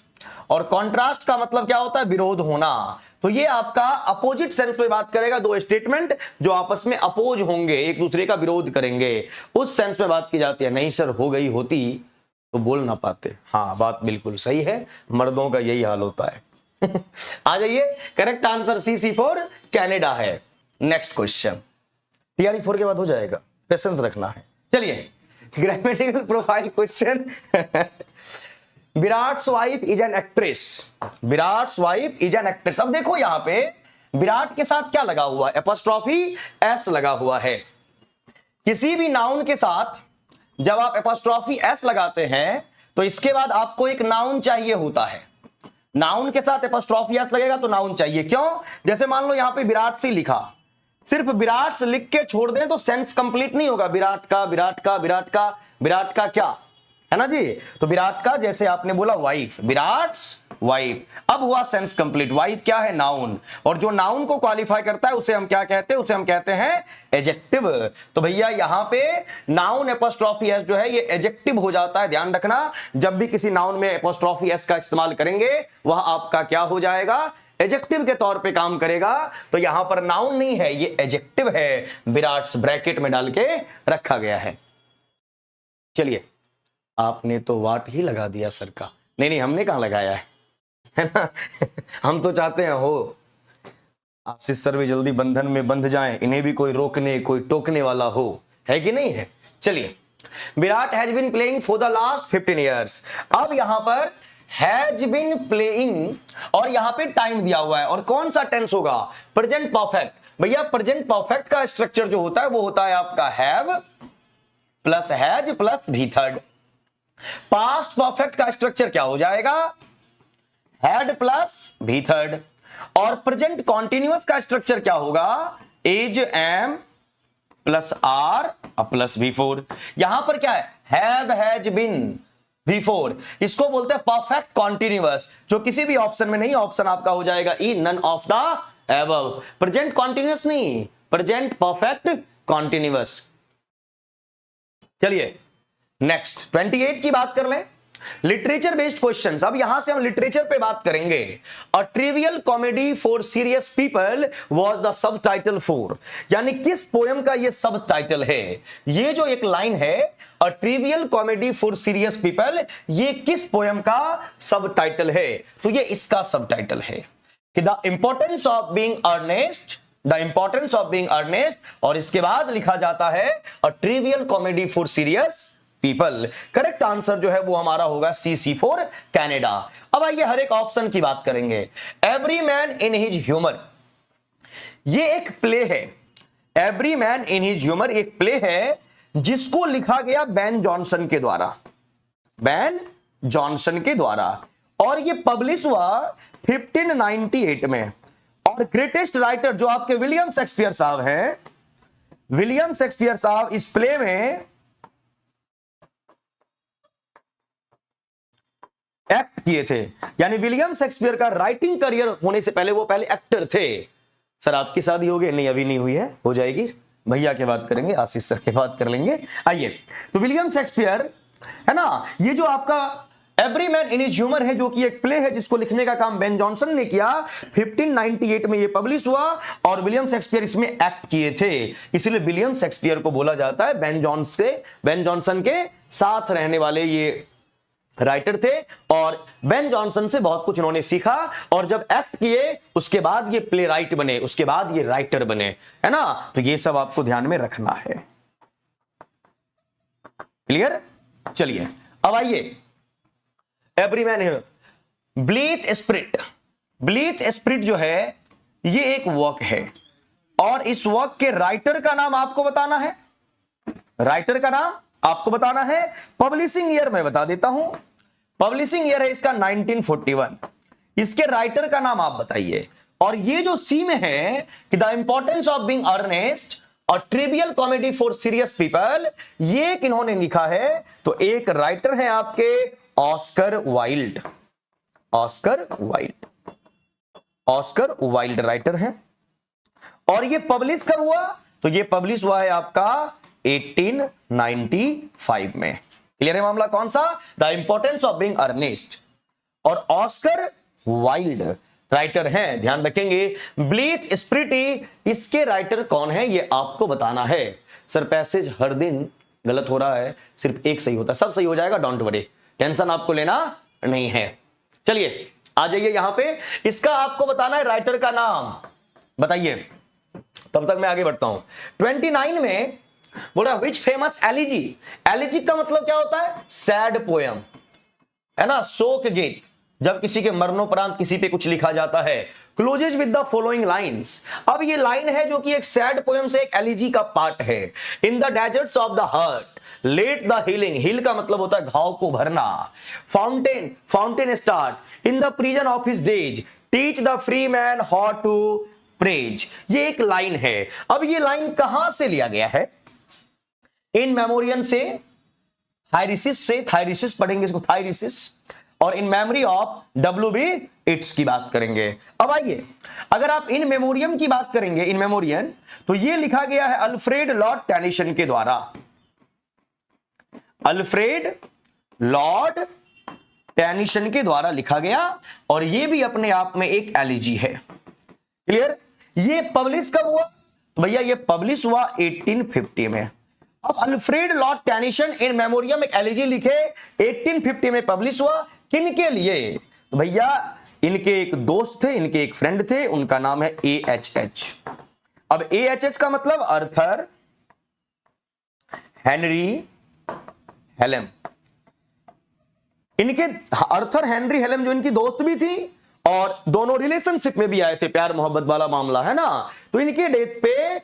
और कॉन्ट्रास्ट का मतलब क्या होता है? विरोध होना। तो ये आपका अपोजिट सेंस में बात करेगा, दो स्टेटमेंट जो आपस में अपोज होंगे, एक दूसरे का विरोध करेंगे, उस सेंस में बात की जाती है। नहीं सर, हो गई होती तो बोल ना पाते। हाँ, बात बिल्कुल सही है, मर्दों का यही हाल होता है। आ जाइए, करेक्ट आंसर C4 कनाडा है। नेक्स्ट क्वेश्चन, तैयारी 4 के बाद हो जाएगा, पेशेंस रखना है। चलिए, grammatical profile question. Virat's wife is an actress. Virat's wife is an actress. अब देखो यहां पे विराट के साथ क्या लगा हुआ है? एपोस्ट्रॉफी एस लगा हुआ है। किसी भी नाउन के साथ जब आप एपोस्ट्रॉफी एस लगाते हैं तो इसके बाद आपको एक नाउन चाहिए होता है। नाउन के साथ एपोस्ट्रॉफी एस लगेगा तो नाउन चाहिए। क्यों? जैसे मान लो यहां पे विराट से लिखा, सिर्फ विराट से लिख के छोड़ दें तो सेंस कंप्लीट नहीं होगा। विराट का, विराट का, विराट का, विराट का क्या है ना जी? तो विराट का, जैसे आपने बोला वाइफ, विराट्स वाइफ, अब हुआ सेंस कंप्लीट। वाइफ क्या है? नाउन, और जो नाउन को क्वालिफाई करता है उसे हम क्या कहते हैं? उसे हम कहते हैं एडजेक्टिव। तो भैया यहां पे नाउन एपोस्ट्रॉफी एस जो है ये एडजेक्टिव हो जाता है। ध्यान रखना, जब भी किसी नाउन में एपोस्ट्रॉफी एस का इस्तेमाल करेंगे वह आपका क्या हो जाएगा? एडजेक्टिव के तौर पे काम करेगा। तो यहां पर नाउन नहीं है, ये एडजेक्टिव है, विराट्स ब्रैकेट में डाल के रखा गया है। चलिए, आपने तो वाट ही लगा दिया सर का। नहीं, हमने कहां लगाया है ना? हम तो चाहते हैं हो आशीष सर भी जल्दी बंधन में बंध जाएं, इन्हें भी कोई रोकने कोई टोकने वाला हो, है कि नहीं है? चलिए, Virat has been playing for the last 15 years. अब यहां पर हैज बीन प्लेइंग और यहां पे टाइम दिया हुआ है, और कौन सा टेंस होगा? Present perfect. भैया प्रेजेंट परफेक्ट का स्ट्रक्चर जो होता है वो होता है आपका have plus has plus V third. Past perfect का स्ट्रक्चर क्या हो जाएगा? Had plus V third. और प्रेजेंट कॉन्टिन्यूअस का स्ट्रक्चर क्या होगा? Is, am plus are plus V4। यहां पर क्या है? Have, has been, V4। इसको बोलते हैं परफेक्ट कॉन्टिन्यूअस, जो किसी भी ऑप्शन में नहीं। ऑप्शन आपका हो जाएगा E, none of the above. Present continuous नहीं, प्रेजेंट परफेक्ट कॉन्टिन्यूअस। चलिए नेक्स्ट 28 की बात कर लें, लिटरेचर बेस्ड क्वेश्चंस। अब यहां से हम लिटरेचर पे बात करेंगे। A trivial comedy for serious people was the subtitle for, यानी किस पोयम का ये सब टाइटल है? ये जो एक लाइन है, a trivial comedy for serious people, ये किस पोयम का सब टाइटल है? तो ये इसका सब टाइटल है कि the importance of being earnest, the importance of being earnest, और इसके बाद लिखा जाता है a trivial comedy for serious people. Correct answer जो है वो हमारा होगा C4 कनाडा। अब आइए हर एक ऑप्शन की बात करेंगे। Every man in his humour, ये एक प्ले है। Every man in his humour एक प्ले है जिसको लिखा गया बेन जॉनसन के द्वारा, बेन जॉनसन के द्वारा, और ये पब्लिश हुआ 1598 में। और ग्रेटेस्ट राइटर जो आपके विलियम शेक्सपियर साहब हैं, विलियम शेक्सपियर साहब इस प्ले में एक्ट किए थे। यानी विलियम शेक्सपियर का राइटिंग करियर होने से पहले वो पहले एक्टर थे। सर आपकी शादी हो गई? नहीं, अभी नहीं हुई है, हो जाएगी। भैया के बात करेंगे, आशीष सर के बात कर लेंगे। आइए, तो विलियम शेक्सपियर है ना, ये जो आपका every man in his humour है, जो कि एक प्ले है जिसको लिखने का काम बेन जॉनसन ने किया। 1598 में ये पब्लिश हुआ और विलियम शेक्सपियर इसमें एक्ट किए थे। इसलिए विलियम शेक्सपियर को बोला जाता है बेन जॉनसन के साथ रहने वाले ये राइटर थे, और बेन जॉनसन से बहुत कुछ इन्होंने सीखा, और जब एक्ट किए उसके बाद ये प्ले राइट बने, उसके बाद ये राइटर बने, है ना? तो ये सब आपको ध्यान में रखना है। क्लियर? चलिए अब आइए, एवरी मैन है ब्लीथ स्पिरिट। ब्लीथ स्पिरिट जो है ये एक वर्क है, और इस वर्क के राइटर का नाम आपको बताना है। राइटर का नाम आपको बताना है। पब्लिशिंग ईयर मैं बता देता हूं, पब्लिशिंग ईयर है इसका 1941। इसके राइटर का नाम आप बताइए। और ये जो सी में है कि the importance of being earnest, a trivial comedy for serious people, ये किन्होंने लिखा है? तो एक राइटर है आपके Oscar Wilde. Oscar Wilde, Oscar Wilde writer है। और ये पब्लिश कब हुआ? तो ये पब्लिश हुआ है आपका 1895 में। क्लियर है मामला? कौन सा? The importance of being earnest. और ऑस्कर वाइल्ड राइटर हैं, ध्यान रखेंगे। ब्लीथ स्प्रिटी, इसके राइटर कौन है ये आपको बताना है। सर पैसेज हर दिन गलत हो रहा है, सिर्फ एक सही होता है, सब सही हो जाएगा, डोंट वरी, टेंशन आपको लेना नहीं है। चलिए आ जाइए यहां पे, इसका आपको बताना है राइटर का नाम, बताइए, तब तक मैं आगे बढ़ता हूं। 29 में बोल रहा विच फेमस एलिजी, एलिजी का मतलब क्या होता है, सैड पोयम, है ना, शोक गीत, जब किसी के मरणोपरांत किसी पे कुछ लिखा जाता है। Closes with the following lines, अब ये लाइन है जो कि एक सैड पोयम से एक एलिजी का पार्ट है। In the deserts of the heart let the healing, heal का मतलब होता है घाव को भरना। Fountain, fountain start in the prison of his days, teach the free man how to praise, ये एक लाइन है। अब ये लाइन कहां से लिया गया है, इन मेमोरियन से, थायरिसिस से, थायरिसिस पढ़ेंगे इसको, थायरिसिस, और इन मेमोरी ऑफ W.B. इट्स की बात करेंगे। अब आइए, अगर आप इन मेमोरियम की बात करेंगे, इन मेमोरियन, तो ये लिखा गया है अल्फ्रेड लॉर्ड टेनिसन के द्वारा, अल्फ्रेड लॉर्ड टेनिसन के द्वारा लिखा गया, और ये भी अपने आप में एक एलिजी है। क्लियर, ये पब्लिश कब हुआ, तो भैया ये पब्लिश हुआ 1850 में। अब अल्फ्रेड लॉर्ड टेनिसन इन मेमोरियम एक एलिजी लिखे, 1850 में पब्लिश हुआ, किनके लिए, तो भैया इनके एक दोस्त थे, इनके एक फ्रेंड थे, उनका नाम है AHH। अब AHH का मतलब अर्थर हेनरी हेलेम, इनके अर्थर हेनरी हेलेम जो इनकी दोस्त भी थी और दोनों रिलेशनशिप में भी आए थे, प्यार मोहब्बत वाला मामला है ना। तो इनके डेथ पे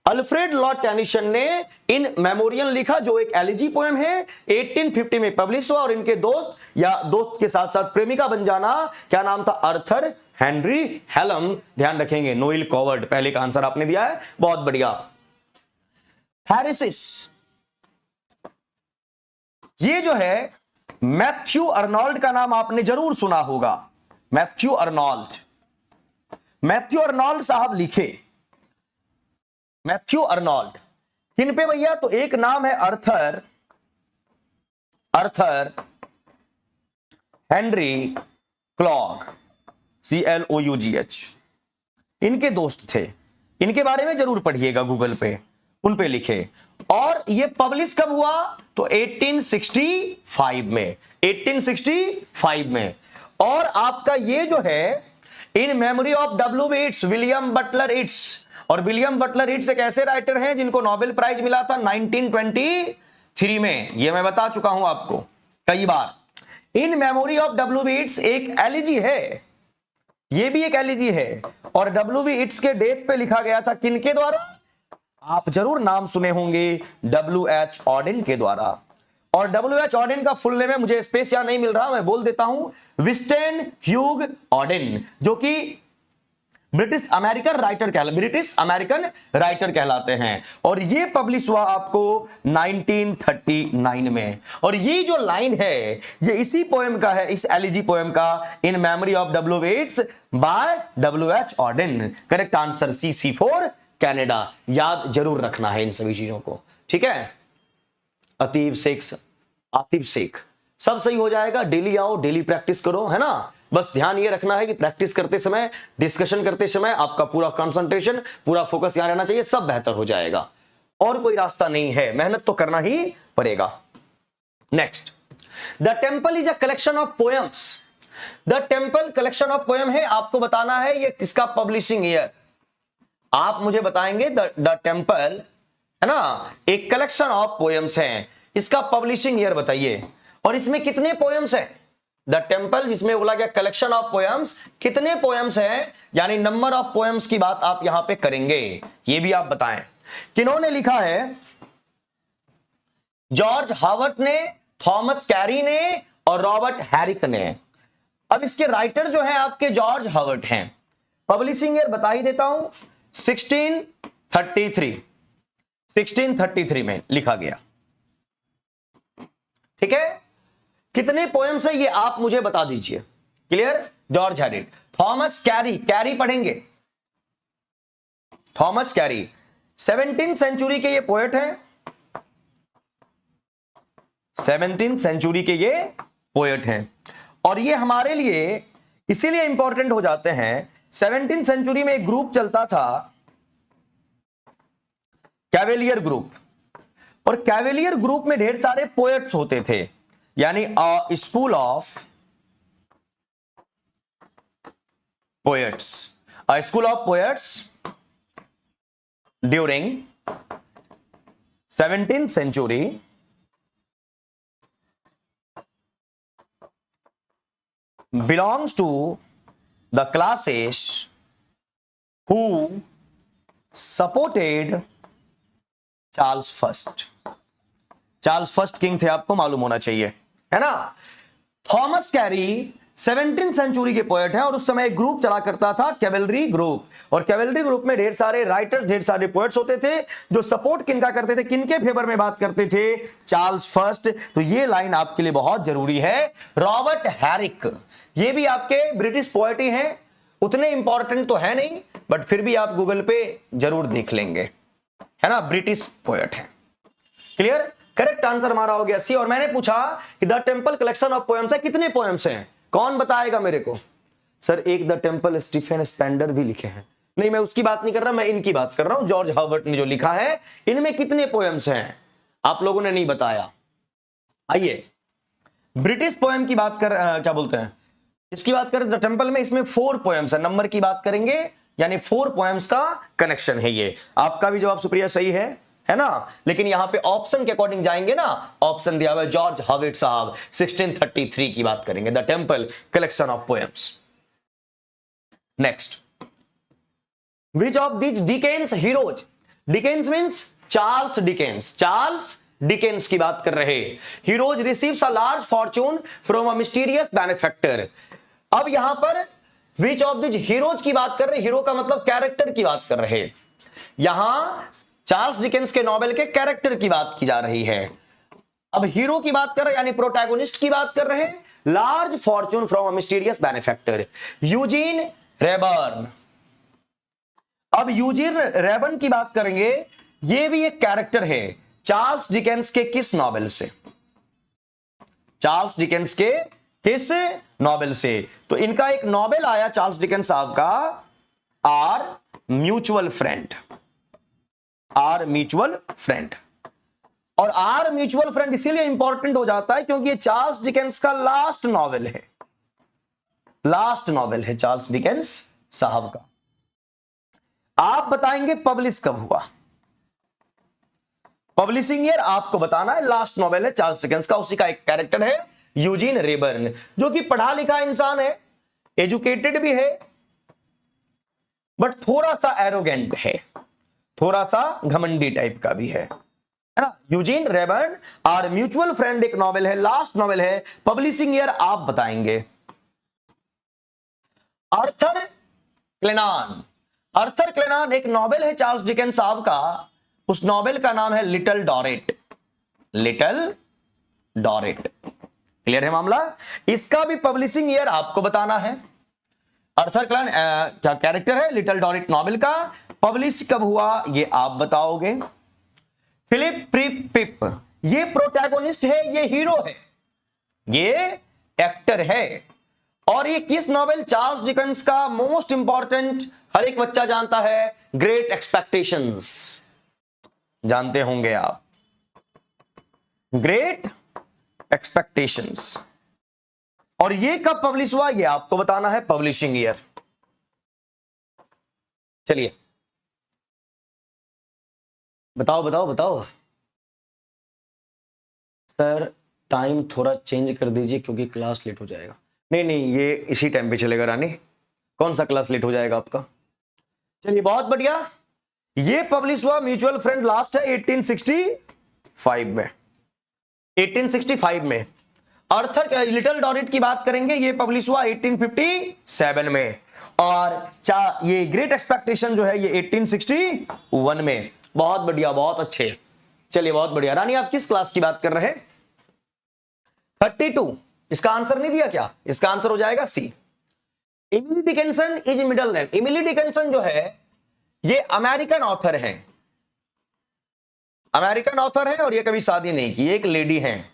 अल्फ्रेड लॉर्ड टेनिसन ने इन मेमोरियन लिखा, जो एक एलिजी पोएम है, 1850 में पब्लिश हुआ, और इनके दोस्त या दोस्त के साथ साथ प्रेमिका बन जाना, क्या नाम था, अर्थर हेनरी हेलम, ध्यान रखेंगे, नोएल कॉवर्ड, पहले का आंसर आपने दिया है, बहुत बढ़िया। थैरिसिस, ये जो है मैथ्यू अर्नोल्ड का नाम आपने जरूर सुना होगा, मैथ्यू अर्नोल्ड, मैथ्यू अर्नोल्ड साहब लिखे, मैथ्यू अर्नोल्ड किन पे भैया, तो एक नाम है अर्थर, अर्थर हेनरी क्लॉग, CLOUGH, इनके दोस्त थे, इनके बारे में जरूर पढ़िएगा गूगल पे, उन पे लिखे। और ये पब्लिश कब हुआ, तो 1865 में, 1865 में। और आपका ये जो है इन memory of W.B. It's, William Butler it's, और विलियम बटलर इट्स एक ऐसे राइटर हैं जिनको नोबेल प्राइज मिला था 1923 में, ये मैं बता चुका हूं आपको कई बार। In memory of W.B. It's एक एलिजी है, ये भी एक एलिजी है, और W.B. इट्स के डेथ पे लिखा गया था किनके द्वारा, आप जरूर नाम सुने होंगे, W.H. ऑडेन के द्वारा। और W.H. ऑडेन का फुल नेम है, मुझे स्पेस या नहीं मिल रहा, मैं बोल देता हूं, विस्टन ह्यूग ऑडेन, जो कि ब्रिटिश अमेरिकन राइटर कहलाते हैं। और ये पब्लिश हुआ आपको 1939 में। और ये जो लाइन है ये इसी पोएम का है, इस एलिजी पोएम का, in memory of W.B. It's by W.H. Auden. Correct answer C for Canada, याद जरूर रखना है इन सभी चीजों को, ठीक है। आतिफ शेख, सब सही हो जाएगा, डेली आओ, डेली प्रैक्टिस करो, है ना। बस ध्यान ये रखना है कि प्रैक्टिस करते समय, डिस्कशन करते समय आपका पूरा कंसंट्रेशन, पूरा फोकस यहां रहना चाहिए, सब बेहतर हो जाएगा। और कोई रास्ता नहीं है, मेहनत तो करना ही पड़ेगा। Next, the temple is a collection of poems. The temple collection of poem है, आपको बताना है ये किसका पब्लिशिंग ईयर, आप मुझे बताएंगे। द टेम्पल है ना, एक कलेक्शन ऑफ पोएम्स है, इसका पब्लिशिंग ईयर बताइए। और इसमें कितने पोएम्स हैं, द टेम्पल जिसमें बोला गया कलेक्शन ऑफ पोएम्स, कितने पोएम्स हैं, यानी नंबर ऑफ पोएम्स की बात आप यहां पे करेंगे, ये भी आप बताएं। किन्होंने लिखा है, जॉर्ज हावर्ट ने, थॉमस कैरी ने और रॉबर्ट हैरिक ने। अब इसके राइटर जो हैं आपके जॉर्ज हावर्ट हैं। पब्लिशिंग ईयर बता ही देता हूं, 1633 में लिखा गया, ठीक है। कितने पोएम्स है ये आप मुझे बता दीजिए। Clear, George Herrick. Thomas carry, carry पढ़ेंगे, थॉमस कैरी 17th सेंचुरी के ये पोएट हैं, 17th सेंचुरी के ये पोएट हैं। और ये हमारे लिए इसीलिए इंपॉर्टेंट हो जाते हैं। 17th सेंचुरी में एक ग्रुप चलता था, कैवेलियर ग्रुप, और कैवेलियर ग्रुप में ढेर सारे पोएट्स होते थे, यानी school of poets, school of poets during 17th century belongs to the classes who supported Charles first. Charles first king थे, आपको मालूम होना चाहिए, है ना। थॉमस कैरी 17th सेंचुरी के पोएट हैं, और उस समय एक ग्रुप चला करता था, कैवेलरी ग्रुप, और कैवेलरी ग्रुप में ढेर सारे राइटर्स, ढेर सारे पोएट्स होते थे जो सपोर्ट किनका करते थे, किनके फेवर में बात करते थे, चार्ल्स फर्स्ट। तो ये लाइन आपके लिए बहुत जरूरी है। रॉबर्ट हैरिक, ये भी आपके ब्रिटिश पोएट ही हैं, उतने इंपॉर्टेंट तो है नहीं, बट फिर भी आप गूगल पे जरूर देख लेंगे, है ना, ब्रिटिश पोएट है। क्लियर? करेक्ट आंसर हमारा हो गया सी। और मैंने पूछा कि the temple collection of poems है, कितने पोएम्स हैं, कौन बताएगा मेरे को? सर एक द टेम्पल स्टीफन स्पेंडर भी लिखे हैं। नहीं, मैं उसकी बात नहीं कर रहा, मैं इनकी बात कर रहा हूं, जॉर्ज हर्बर्ट ने जो लिखा है, इनमें कितने पोएम्स हैं, आप लोगों ने नहीं बताया। आइए ब्रिटिश पोएम की बात कर, क्या बोलते हैं, इसकी बात करें द टेम्पल में, इसमें 4 पोएम्स है, नंबर की बात करेंगे, यानी 4 पोएम्स का कनेक्शन है ये। आपका भी जवाब सुप्रिया सही है ना, लेकिन यहां पे ऑप्शन के अकॉर्डिंग जाएंगे ना, ऑप्शन दिया हुआ है जॉर्ज हर्बर्ट साहब, 1633 की बात करेंगे, the temple collection of poems. Next, which of this Dickens heroes, Dickens means Charles Dickens, Charles Dickens की बात कर रहे, heroes receives a large Fortune from a mysterious benefactor. अब यहां पर विच ऑफ दिस हीरोज की बात कर रहे, हीरो का मतलब कैरेक्टर की बात कर रहे, यहां चार्ल्स डिकेंस के नॉवेल के कैरेक्टर की बात की जा रही है। अब हीरो की बात कर रहे, यानी प्रोटैगोनिस्ट की बात कर रहे हैं, large Fortune from a mysterious benefactor, Eugene Rayburn. अब यूजीन रेबर्न की बात करेंगे, ये भी एक कैरेक्टर है चार्ल्स डिकेंस के किस नॉवेल से, चार्ल्स डिकेंस के किस नॉवेल से? तो इनका एक नॉवेल आया चार्ल्स डिकेंस साहब का, our mutual friend, our mutual friend. और आर म्यूचुअल फ्रेंड इसीलिए इंपॉर्टेंट हो जाता है क्योंकि ये चार्ल्स डिकेंस का लास्ट नॉवेल है, लास्ट नॉवेल है चार्ल्स डिकेंस साहब का। आप बताएंगे पब्लिश कब हुआ, पब्लिशिंग ईयर आपको बताना है। लास्ट नॉवेल है चार्ल्स डिकेंस का, उसी का एक कैरेक्टर है यूजीन रेबर्न, जो कि पढ़ा लिखा इंसान है, एजुकेटेड भी है, बट थोड़ा सा एरोगेंट है, थोड़ा सा घमंडी टाइप का भी है ना। यूजीन रेबर्न और म्यूचुअल फ्रेंड एक नॉवेल है, लास्ट नॉवेल है, पब्लिशिंग ईयर आप बताएंगे। आर्थर क्लेनान, आर्थर क्लेनान एक नॉवेल है चार्ल्स डिकेंस साहब का, उस नॉवेल का नाम है लिटिल डॉरेट, लिटिल डॉरेट। क्लियर है मामला? इसका भी पब्लिशिंग ईयर आपको बताना है। आर्थर क्लेनान क्या कैरेक्टर है लिटिल डॉरेट नॉवेल का, पब्लिश कब हुआ ये आप बताओगे। फिलिप पिप ये प्रोटैगोनिस्ट है, ये हीरो है, ये एक्टर है, और ये किस नॉवेल, चार्ल्स डिकेंस का मोस्ट इंपॉर्टेंट, हर एक बच्चा जानता है, ग्रेट एक्सपेक्टेशंस, जानते होंगे आप, ग्रेट एक्सपेक्टेशंस। और ये कब पब्लिश हुआ ये आपको बताना है, पब्लिशिंग ईयर। चलिए बताओ बताओ बताओ। सर टाइम थोड़ा चेंज कर दीजिए क्योंकि क्लास लेट हो जाएगा। नहीं नहीं, ये इसी टाइम पे चलेगा रानी, कौन सा क्लास लेट हो जाएगा आपका। चलिए बहुत बढ़िया, ये पब्लिश हुआ म्यूचुअल फ्रेंड, लास्ट है 1865 में, 1865 में। आर्थर लिटिल डॉरेट की बात करेंगे, ये पब्लिश हुआ 1857 में, और ये ग्रेट एक्सपेक्टेशन जो है ये 1861 में। बहुत बढ़िया, बहुत अच्छे, चलिए बहुत बढ़िया। रानी आप किस क्लास की बात कर रहे हैं? 32। इसका आंसर नहीं दिया क्या? इसका आंसर हो जाएगा C. Emily Dickinson is middle name. Emily Dickinson जो है ये अमेरिकन ऑथर है, अमेरिकन ऑथर है, और ये कभी शादी नहीं की, एक लेडी हैं,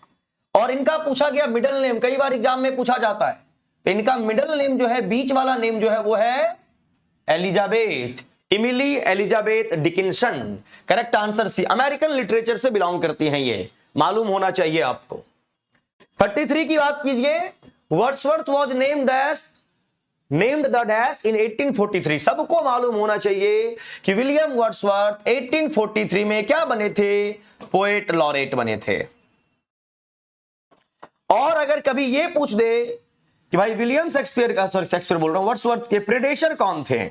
और इनका पूछा गया मिडिल नेम, कई बार एग्जाम में पूछा जाता है, तो इनका मिडिल नेम जो है, बीच वाला नेम जो है वो है Elizabeth, Emily Elizabeth Dickinson. Correct answer C, American literature से बिलोंग करती हैं, ये मालूम होना चाहिए आपको। 33 की बात कीजिए, Wordsworth was named the dash in 1843। सबको मालूम होना चाहिए कि विलियम वर्ड्सवर्थ 1843 में क्या बने थे, पोएट लॉरेट बने थे। और अगर कभी ये पूछ दे कि भाई विलियम शेक्सपियर बोल रहा हूं, वर्ड्सवर्थ के प्रेडेशर कौन थे,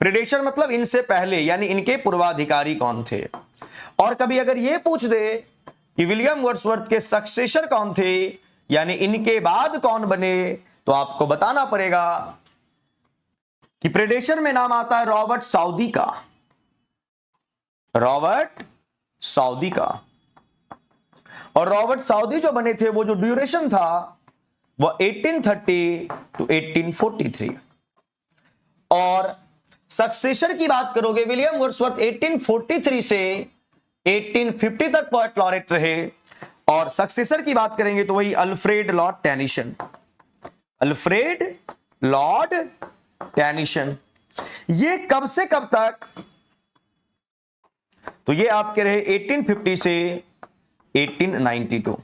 प्रेडेशर मतलब इनसे पहले यानी इनके पूर्वाधिकारी कौन थे, और कभी अगर ये पूछ दे कि विलियम वर्ड्सवर्थ के सक्सेसर कौन थे यानी इनके बाद कौन बने, तो आपको बताना पड़ेगा कि प्रेडेशर में नाम आता है रॉबर्ट साउदी का, रॉबर्ट साउदी का। और रॉबर्ट साउदी जो बने थे वो जो ड्यूरेशन था वो 1830 टू 1843। और सक्सेसर की बात करोगे, विलियम वर्ड्सवर्थ 1843 से 1850 तक पोएट लॉरेट रहे। और सक्सेसर की बात करेंगे तो वही Alfred Lord Tennyson, Alfred Lord Tennyson. ये कब से कब तक, तो ये आपके रहे 1850 से 1892।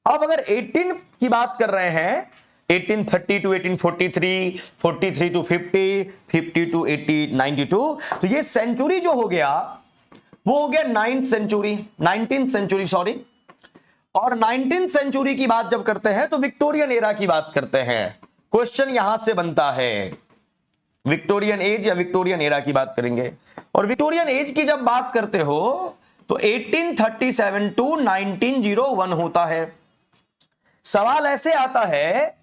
अब अगर 18 की बात कर रहे हैं, 1830 टू 1843, 43 टू 50, 50 टू 1892, तो ये सेंचुरी जो हो गया वो हो गया 19th सेंचुरी सॉरी। और 19th सेंचुरी की बात जब करते हैं तो विक्टोरियन एरा की बात करते हैं। क्वेश्चन यहां से बनता है, विक्टोरियन एज या विक्टोरियन एरा की बात करेंगे। और विक्टोरियन एज की जब बात करते हो तो 1837 टू 1901 होता है। सवाल ऐसे आता है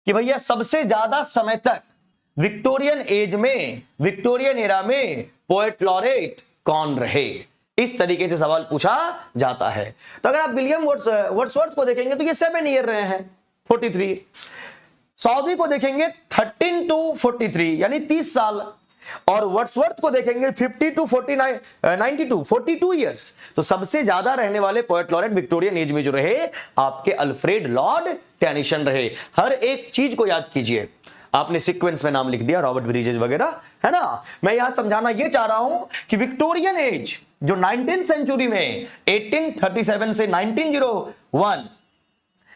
कि भैया सबसे ज्यादा समय तक विक्टोरियन एज में, विक्टोरियन एरा में पोएट लॉरेट कौन रहे, इस तरीके से सवाल पूछा जाता है। तो अगर आप विलियम वर्ड्सवर्थ को देखेंगे तो ये 7 ईयर रहे हैं, 43। साउदी को देखेंगे 13 टू 43 यानी 30 साल। और वर्ड्सवर्थ को देखेंगे 50 टू 49, 92, 42 ईयर्स। तो सबसे ज्यादा रहने वाले पोएट लॉरेट विक्टोरियन एज में जो रहे आपके अल्फ्रेड लॉर्ड टेनिसन रहे। हर एक चीज को याद कीजिए, आपने सीक्वेंस में नाम लिख दिया, रॉबर्ट ब्रिजेस वगैरह, है ना। मैं यहां समझाना यह चाह रहा हूं कि विक्टोरियन एज जो 19th सेंचुरी में 1837 से 1901,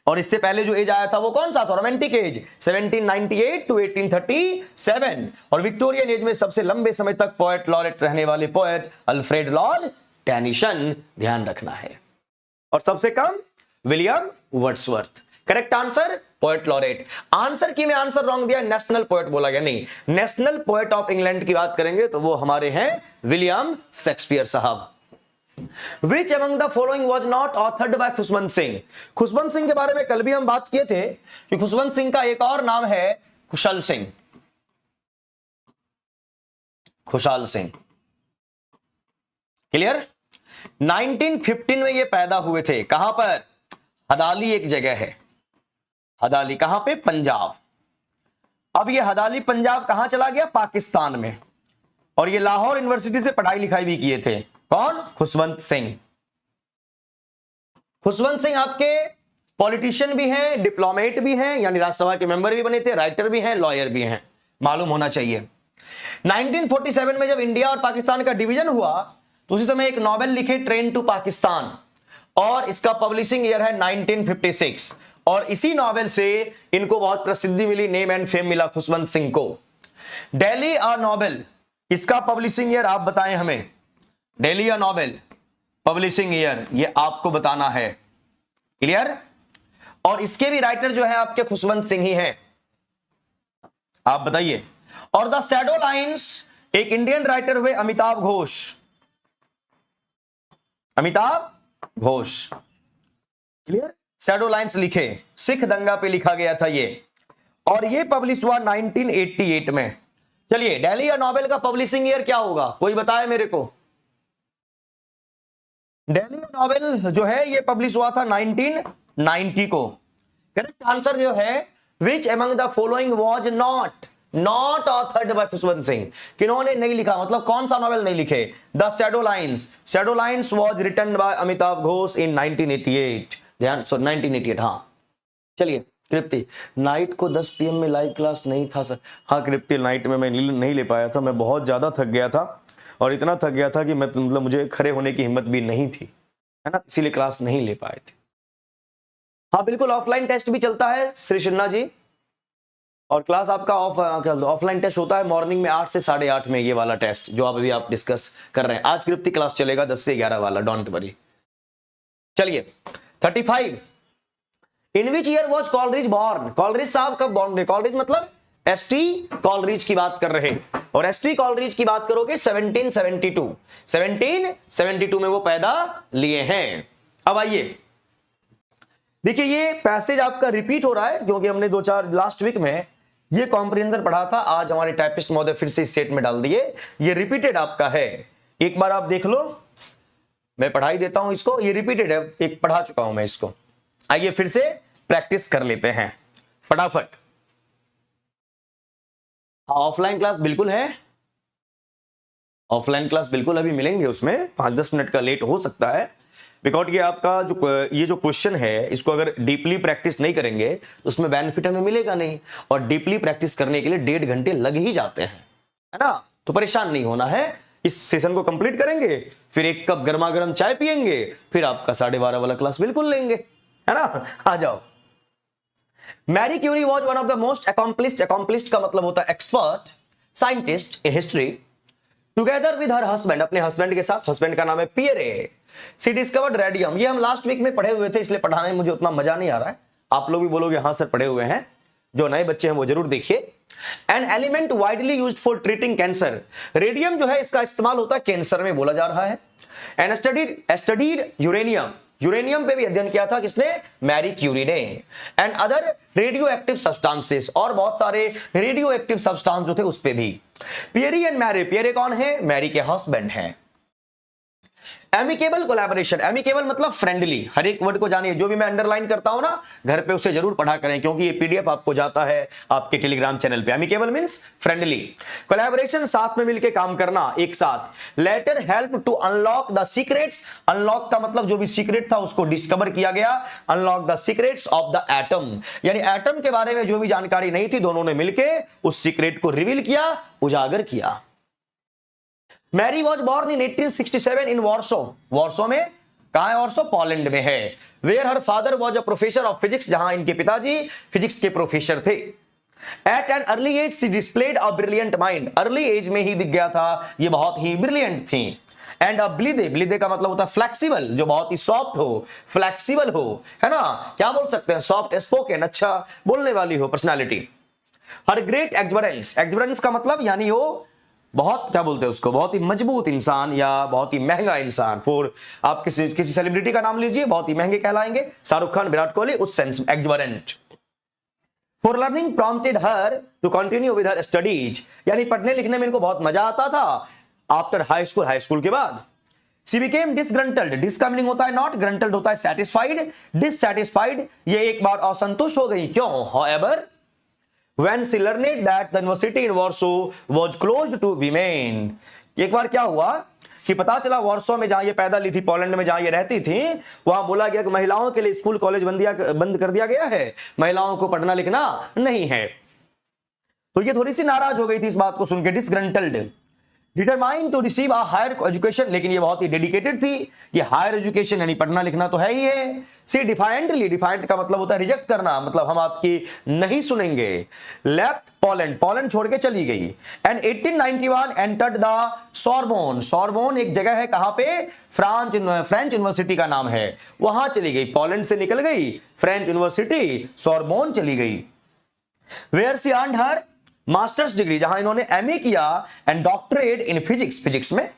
और इससे पहले जो एज आया था वो कौन सा था, रोमांटिक एज 1798 टू 1837। और विक्टोरियन एज में सबसे लंबे समय तक पोएट लॉरेट रहने वाले पोएट अल्फ्रेड लॉर्ड टेनिसन, ध्यान रखना है। और सबसे कम William Wordsworth. Correct answer poet laureate. Answer key में आंसर रॉन्ग दिया, नेशनल पोएट बोला गया, नहीं, नेशनल पोएट ऑफ इंग्लैंड की बात करेंगे तो वो हमारे हैं विलियम शेक्सपियर साहब। Which among the following was not authored by Khushwant Singh? Khushwant Singh के बारे में कल भी हम बात किए थे कि खुशवंत सिंह का एक और नाम है खुशहाल सिंह, खुशहाल सिंह। क्लियर। 1915 में ये पैदा हुए थे, कहां पर, हदाली एक जगह है, हदाली कहां पे, पंजाब। अब ये हदाली पंजाब कहां चला गया, पाकिस्तान में। और ये लाहौर यूनिवर्सिटी से पढ़ाई लिखाई भी किए थे, कौन, खुशवंत सिंह। खुशवंत सिंह आपके पॉलिटिशियन भी हैं, डिप्लोमेट भी हैं, यानी राज्यसभा के मेंबर भी बने थे, राइटर भी हैं, लॉयर भी हैं, मालूम होना चाहिए। 1947 में जब इंडिया और पाकिस्तान का डिवीजन हुआ तो उसी समय एक नॉवेल लिखे, ट्रेन टू पाकिस्तान, और इसका पब्लिशिंग ईयर है 1956। और इसी नॉवेल से इनको बहुत प्रसिद्धि मिली, नेम एंड फेम मिला खुशवंत सिंह को। डेली अ नॉवेल, इसका पब्लिशिंग ईयर आप बताएं हमें, daily a novel publishing year ये आपको बताना है। क्लियर। और इसके भी राइटर जो है आपके खुशवंत सिंह ही हैं, आप बताइए। और द शैडो लाइन्स एक इंडियन राइटर हुए Amitabh Ghosh, Amitabh Ghosh. Clear. Shadow lines लिखे, सिख दंगा पे लिखा गया था ये, और ये पब्लिश हुआ 1988 में। चलिए, डेली अ नॉवेल का पब्लिशिंग ईयर क्या होगा, कोई बताए मेरे को। डेली अ नॉवेल जो है ये पब्लिश हुआ था 1990 को। करेक्ट आंसर जो है which among the following was not authored by Khushwant Singh, किन्होंने नहीं लिखा, मतलब कौन सा नॉवेल नहीं लिखे, the shadow lines was written by Amitav Ghosh in 1988, ध्यान, 1988, हाँ। चलिए कृप्ति, नाइट को 10 PM में लाइव क्लास नहीं था सर। हाँ कृप्ति, नाइट में मैं नहीं ले पाया था, मैं बहुत ज़्यादा थक गया था और इतना थक गया था कि मैं मतलब मुझे खड़े होने की हिम्मत भी नहीं थी, है ना, इसीलिए क्लास नहीं ले पाए थे। हाँ बिल्कुल, ऑफलाइन टेस्ट भी चलता है श्री सिन्हा जी, और क्लास आपका ऑफलाइन टेस्ट होता है मॉर्निंग में 8 से 8:30 में, ये वाला टेस्ट जो अभी आप डिस्कस कर रहे हैं। आज कृप्ति क्लास चलेगा 10 से 11 वाला, डोंट वरी। चलिए 35, in which year was Coleridge born? Coleridge साहब कब बॉर्न हुए? कॉलरिज मतलब एसटी कॉलरिज की बात कर रहे हैं, और एसटी कॉलरिज की बात करोगे 1772 में वो पैदा लिए हैं। अब आइए देखिए, ये पैसेज आपका रिपीट हो रहा है क्योंकि हमने 2-4 लास्ट वीक में ये कॉम्प्रिहेंशन पढ़ा था, आज हमारे टाइपिस्ट महोदय फिर से इस सेट में डाल दिए। ये रिपीटेड आपका है, एक बार आप देख लो, मैं पढ़ा ही देता हूं इसको, ये रिपीटेड है, एक पढ़ा चुका हूं मैं इसको। आइए फिर से प्रैक्टिस कर लेते हैं फटाफट। ऑफलाइन क्लास बिल्कुल है, ऑफलाइन क्लास बिल्कुल अभी मिलेंगे, उसमें 5-10 मिनट का लेट हो सकता है, बिकॉज ये आपका जो क्वेश्चन है, इसको अगर डीपली प्रैक्टिस नहीं करेंगे तो उसमें बेनिफिट हमें मिलेगा नहीं, और डीपली प्रैक्टिस करने के लिए 1.5 घंटे लग ही जाते हैं, है ना। तो परेशान नहीं होना है, इस सेशन को कंप्लीट करेंगे, फिर 1 कप गर्मा गर्म चाय पियेंगे, फिर आपका 12:30 वाला क्लास बिल्कुल लेंगे, है ना। आ जाओ। Marie Curie was one of the most accomplished का मतलब होता है expert scientist in history, together with her husband, अपने हस्बैंड के साथ, हस्बैंड का नाम है पियरे। सी डिस्कवर्ड रेडियम, ये हम लास्ट वीक में पढ़े हुए थे, इसलिए पढ़ाने में मुझे उतना मजा नहीं आ रहा है। आप लोग भी बोलोगे हाँ सर पढ़े हुए हैं, जो नए बच्चे हैं वो जरूर देखिए। An element widely used for treating cancer, radium जो है इसका इस्तेमाल होता है कैंसर में, बोला जा रहा है। एंड स्टडीड यूरेनियम, यूरेनियम पे भी अध्ययन किया था किसने? मैरी क्यूरी ने। And other radio active substances, और बहुत सारे रेडियो एक्टिव सब्सटेंस जो थे उस पे भी। पियरी एंड मैरी, पियरे कौन है? मैरी के हस्बैंड हैं। एमिकेबल कोलैबोरेशन, एमिकेबल मतलब फ्रेंडली, हर एक वर्ड को जानिए, जो भी मैं अंडरलाइन करता हूं ना घर पे उसे जरूर पढ़ा करें, क्योंकि ये पीडीएफ आपको जाता है आपके टेलीग्राम चैनल पे। एमिकेबल मींस फ्रेंडली, कोलैबोरेशन साथ में मिलकर काम करना, एक साथ। Later help to unlock the secrets, unlock का मतलब जो भी सीक्रेट था उसको डिस्कवर किया गया, unlock the secrets of the atom, यानी एटम के बारे में जो भी जानकारी नहीं थी दोनों ने मिलकर उस सीक्रेट को रिवील किया, उजागर किया। Marie was born in 1867 in Warsaw, Warsaw में, कहां है वॉर्सो? पोलैंड में है। Where her father was a professor of physics, जहां इनके पिताजी फिजिक्स के प्रोफेसर थे। At an early age she displayed a brilliant mind, early age में ही दिख गया था ये बहुत ही ब्रिलियंट थी। एंड ब्लीदे, ब्लीदे का मतलब होता है फ्लेक्सिबल, जो बहुत ही सॉफ्ट हो, फ्लेक्सिबल हो, है ना, क्या बोल सकते हैं, सॉफ्ट स्पोकन, अच्छा बोलने वाली हो पर्सनालिटी। हर ग्रेट एक्सुबरेंस, एक्सुबरेंस का मतलब यानी हो बहुत, क्या बोलते हैं उसको, बहुत ही मजबूत इंसान या बहुत ही महंगा इंसान। फॉर आप किसी सेलिब्रिटी का नाम लीजिए, बहुत ही महंगे कहलाएंगे, शाहरुख खान, विराट कोहली, उस सेंस में exuberant. For learning prompted her to continue with her studies, यानी पढ़ने लिखने में इनको बहुत मजा आता था आफ्टर हाई स्कूल के बाद। शी बिकेम डिसग्रंटल्ड, डिस का मीनिंग होता है नॉट, ग्रंटल्ड होता है सेटिस्फाइड, डिससैटिस्फाइड, ये एक बार असंतुष्ट हो गई, क्यों? However, when she learned that the university in Warsaw was closed to women, एक बार क्या हुआ कि पता चला वॉर्सो में, जहां ये पैदा ली थी, पोलैंड में जहां ये रहती थी, वहां बोला गया कि महिलाओं के लिए स्कूल कॉलेज बंद कर दिया गया है, महिलाओं को पढ़ना लिखना नहीं है। तो ये थोड़ी सी नाराज हो गई थी इस बात को सुनकर, disgruntled. Determined to receive a higher education, लेकिन ये बहुत ही डेडिकेटेड थी, ये हायर एजुकेशन यानी पढ़ना लिखना तो है ही है। सी डिफाइंटली, डिफाइंट का मतलब होता है रिजेक्ट करना, मतलब हम आपकी नहीं सुनेंगे। लेफ्ट पोलैंड, पोलैंड छोड़ के चली गई। And 1891 entered the Sorbonne, Sorbonne एक जगह है कहां पे? फ्रेंच यूनिवर्सिटी का नाम है, वहां चली गई, पोलैंड से निकल गई, फ्रेंच यूनिवर्सिटी सोरबोन चली गई। Where she earned her master's degree, जहां इन्होंने एमए किया, and doctorate in physics, physics में।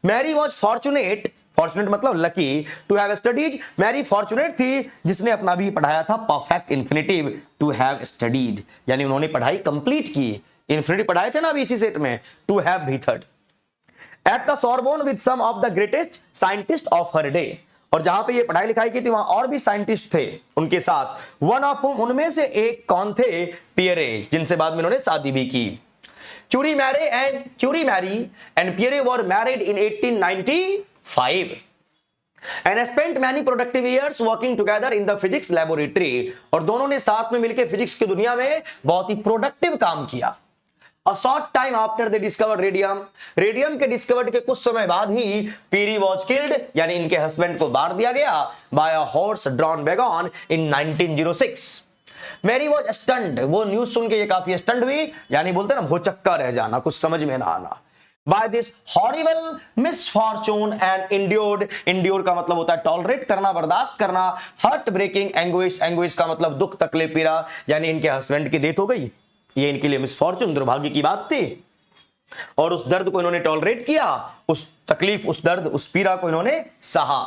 मैरी वॉज फॉर्चुनेट, फॉर्चुनेट मतलब lucky, to have studied, Marie fortunate थी जिसने अपना भी पढ़ाया था perfect infinitive, to have studied, यानी उन्होंने पढ़ाई कंप्लीट की, इंफिनिटिव पढ़ाए थे ना अभी इसी सेट में, to have V third. At the Sorbonne with some of the greatest scientist of her day, और जहां पे ये पढ़ाई लिखाई की थी वहां और भी साइंटिस्ट थे उनके साथ। वन ऑफ हुम, उनमें से एक कौन थे? पियरे, जिनसे बाद में उन्होंने शादी भी की। Curie Marie and Pierre were married in 1895। And spent many productive years working together in the physics laboratory, और दोनों ने साथ में मिलकर फिजिक्स की दुनिया में बहुत ही प्रोडक्टिव काम किया। A short time after they discovered radium, radium के डिस्कवर्ड के कुछ समय बाद ही पीरी वॉज किल्ड, यानी इनके हस्बैंड को मार दिया गया by a horse drawn wagon in 1906। Marie was stunned, वो न्यूज सुन के ये काफी स्टन्ड हुई, यानी बोलते ना भौचक्का रह जाना, कुछ समझ में ना आना। By this horrible misfortune and endure का मतलब होता है टॉलरेट करना, बर्दाश्त करना। हार्ट ब्रेकिंग एंग्विश का मतलब दुख, तकलीफ, पीड़ा, यानी इनके हस्बैंड की डेथ हो गई, ये इनके लिए मिसफॉर्चून, दुर्भाग्य की बात थी, और उस दर्द को इन्होंने टॉलरेट किया, उस तकलीफ, उस दर्द, उस पीड़ा को इन्होंने सहा।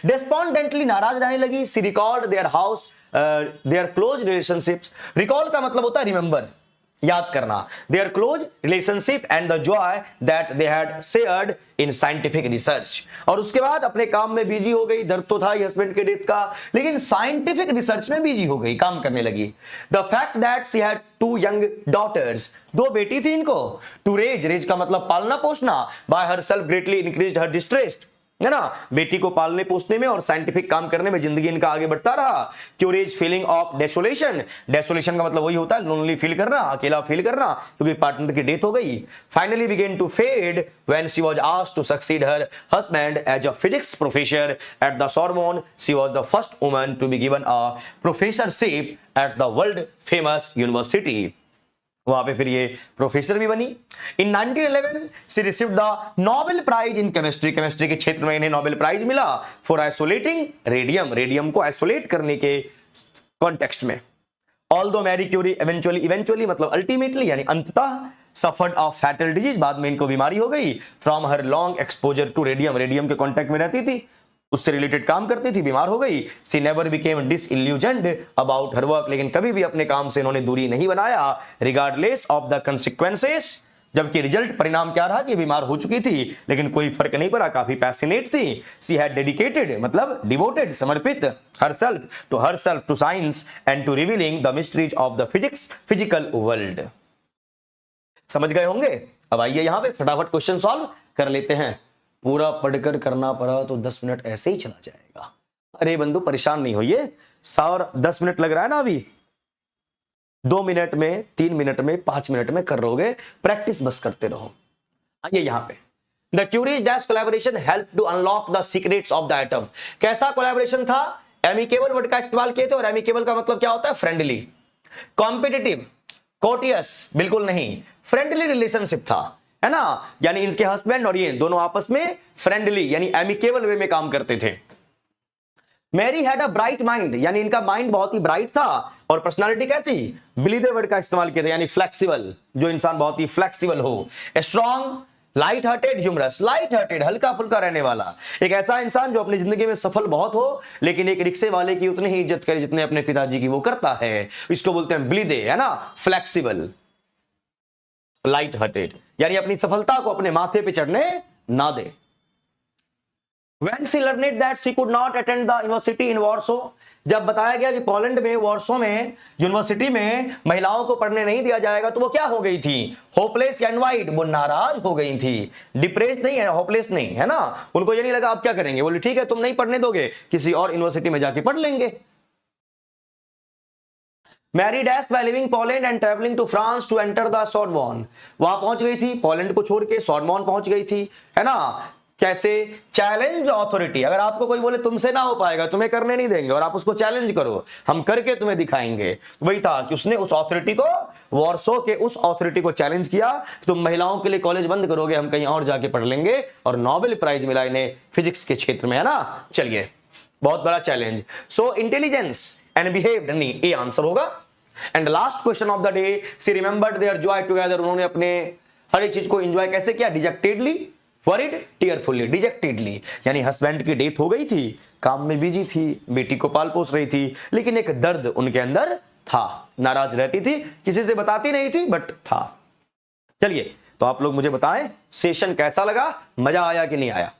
डेस्पॉन्डेंटली, नाराज रहने लगी। She recalled their house their close relationships, recall का मतलब होता है रिमेंबर, याद करना, their close relationship and the joy that they had shared in scientific research, और उसके बाद अपने काम में बिजी हो गई। दर्द तो था ही हस्बैंड के डेथ का, लेकिन साइंटिफिक रिसर्च में बिजी हो गई, काम करने लगी। The fact that she had 2 young daughters, 2 बेटी थी इनको। टू रेज का मतलब पालना पोषना, by herself greatly increased her distress, है ना, बेटी को पालने पोसने में और साइंटिफिक काम करने में जिंदगी इनका आगे बढ़ता रहा। क्यूरेज फीलिंग ऑफ डेसोलेशन, डेसोलेशन का मतलब वही होता है लोनली फील करना, अकेला फील करना, क्योंकि पार्टनर की डेथ हो गई। Finally began to fade when she was asked to succeed her husband as a physics professor at the Sorbonne. She was the first woman to be given a professorship at the world famous university, वहां पे फिर ये professor भी बनी। In 1911 she received the Nobel prize in chemistry, chemistry के क्षेत्र में इन्हें नोबेल प्राइज मिला फॉर आइसोलेटिंग रेडियम, रेडियम को आइसोलेट करने के कॉन्टेक्स्ट में। ऑल्दो मैरी क्यूरी इवेंचुअली मतलब अल्टीमेटली, यानी अंततः सफर्ड ऑफ फैटल डिजीज, बाद में इनको बीमारी हो गई from her long exposure to radium, radium के कॉन्टेक्ट में रहती थी, उससे रिलेटेड काम करती थी, बीमार हो गई। She never became disillusioned about her work, लेकिन कभी भी अपने काम से इन्होंने दूरी नहीं बनाया, रिगार्डलेस ऑफ द कंसिक्वेंसेस, जबकि रिजल्ट परिणाम क्या रहा कि बीमार हो चुकी थी, लेकिन कोई फर्क नहीं पड़ा, काफी पैशनेट थी। सी हैड डेडिकेटेड मतलब डिवोटेड, समर्पित, herself to science and to revealing the mysteries of the physical world. समझ गए होंगे। अब आइए यहां पे फटाफट क्वेश्चन सॉल्व कर लेते हैं। पूरा पढ़कर करना पड़ा तो 10 मिनट ऐसे ही चला जाएगा। अरे बंधु परेशान नहीं होइए, 10 मिनट लग रहा है ना, अभी 2 मिनट में, 3 मिनट में, 5 मिनट में कर लोगे, प्रैक्टिस बस करते रहो। आइए यहां पे, the Curies' dash collaboration help to unlock the secrets of the atom. कैसा कोलैबोरेशन था? एमिकेबल वर्ड का इस्तेमाल किए थे, और एमिकेबल का मतलब क्या होता है? फ्रेंडली। कॉम्पिटिटिव, कोटियस बिल्कुल नहीं, फ्रेंडली रिलेशनशिप था, है ना, यानी इनके हस्बैंड और ये दोनों आपस में फ्रेंडली यानी एमिकेबल वे में काम करते थे। Marie had a bright mind, यानी इनका माइंड बहुत ही ब्राइट था, और पर्सनालिटी कैसी? बिलीदे वर्ड का इस्तेमाल किया था, यानी फ्लेक्सिबल, जो इंसान बहुत ही फ्लेक्सिबल हो। Strong, light hearted, humorous, light hearted हल्का फुल्का रहने वाला, एक ऐसा इंसान जो अपनी जिंदगी में सफल बहुत हो, लेकिन एक रिक्शे वाले की उतनी ही इज्जत करे जितने अपने पिताजी की वो करता है, इसको बोलते हैं बिलीदे, है ना, फ्लेक्सिबल, लाइट हार्टेड, यानी अपनी सफलता को अपने माथे पे चढ़ने ना दे। When she learned that she could not attend the university in Warsaw, जब बताया गया कि पोलैंड में वॉर्सो में यूनिवर्सिटी में महिलाओं को पढ़ने नहीं दिया जाएगा, तो वो क्या हो गई थी? होपलेस या एनवाइड, वो नाराज हो गई थी। डिप्रेस नहीं है, होपलेस नहीं, है ना, उनको ये नहीं लगा अब क्या करेंगे, बोले ठीक है तुम नहीं पढ़ने दोगे, किसी और यूनिवर्सिटी में जाके पढ़ लेंगे। Marie dash by living Poland and travelling to France to enter the Sorbonne, वहां पहुंच गई थी, पोलैंड को छोड़ के सोर्बोन पहुंच गई थी, है ना। कैसे? चैलेंज ऑथोरिटी, अगर आपको कोई बोले तुमसे ना हो पाएगा, तुम्हें करने नहीं देंगे, और आप उसको चैलेंज करो, हम करके तुम्हें दिखाएंगे, वही था कि उसने उस ऑथोरिटी को, वॉर्सो के उस ऑथोरिटी को चैलेंज किया, तुम महिलाओं के लिए कॉलेज बंद करोगे, हम कहीं और जाके पढ़ लेंगे, और नोबेल प्राइज मिला इन्हें फिजिक्स के क्षेत्र में, है ना। चलिए, बहुत बड़ा challenge. So intelligence and behaved, नहीं ये आंसर होगा। And last question of the day, she remembered their joy together, उन्होंने अपने हर एक चीज को एंजॉय कैसे किया? डिजेक्टेडली, वरीड, टीयरफुली। डिजेक्टेडली यानी हस्बैंड की डेथ हो गई थी, काम में बिजी थी, बेटी को पाल पोस रही थी, लेकिन एक दर्द उनके अंदर था, नाराज रहती थी, किसी से बताती नहीं थी, बट था। चलिए, तो आप लोग मुझे बताएं सेशन कैसा लगा, मजा आया कि नहीं आया?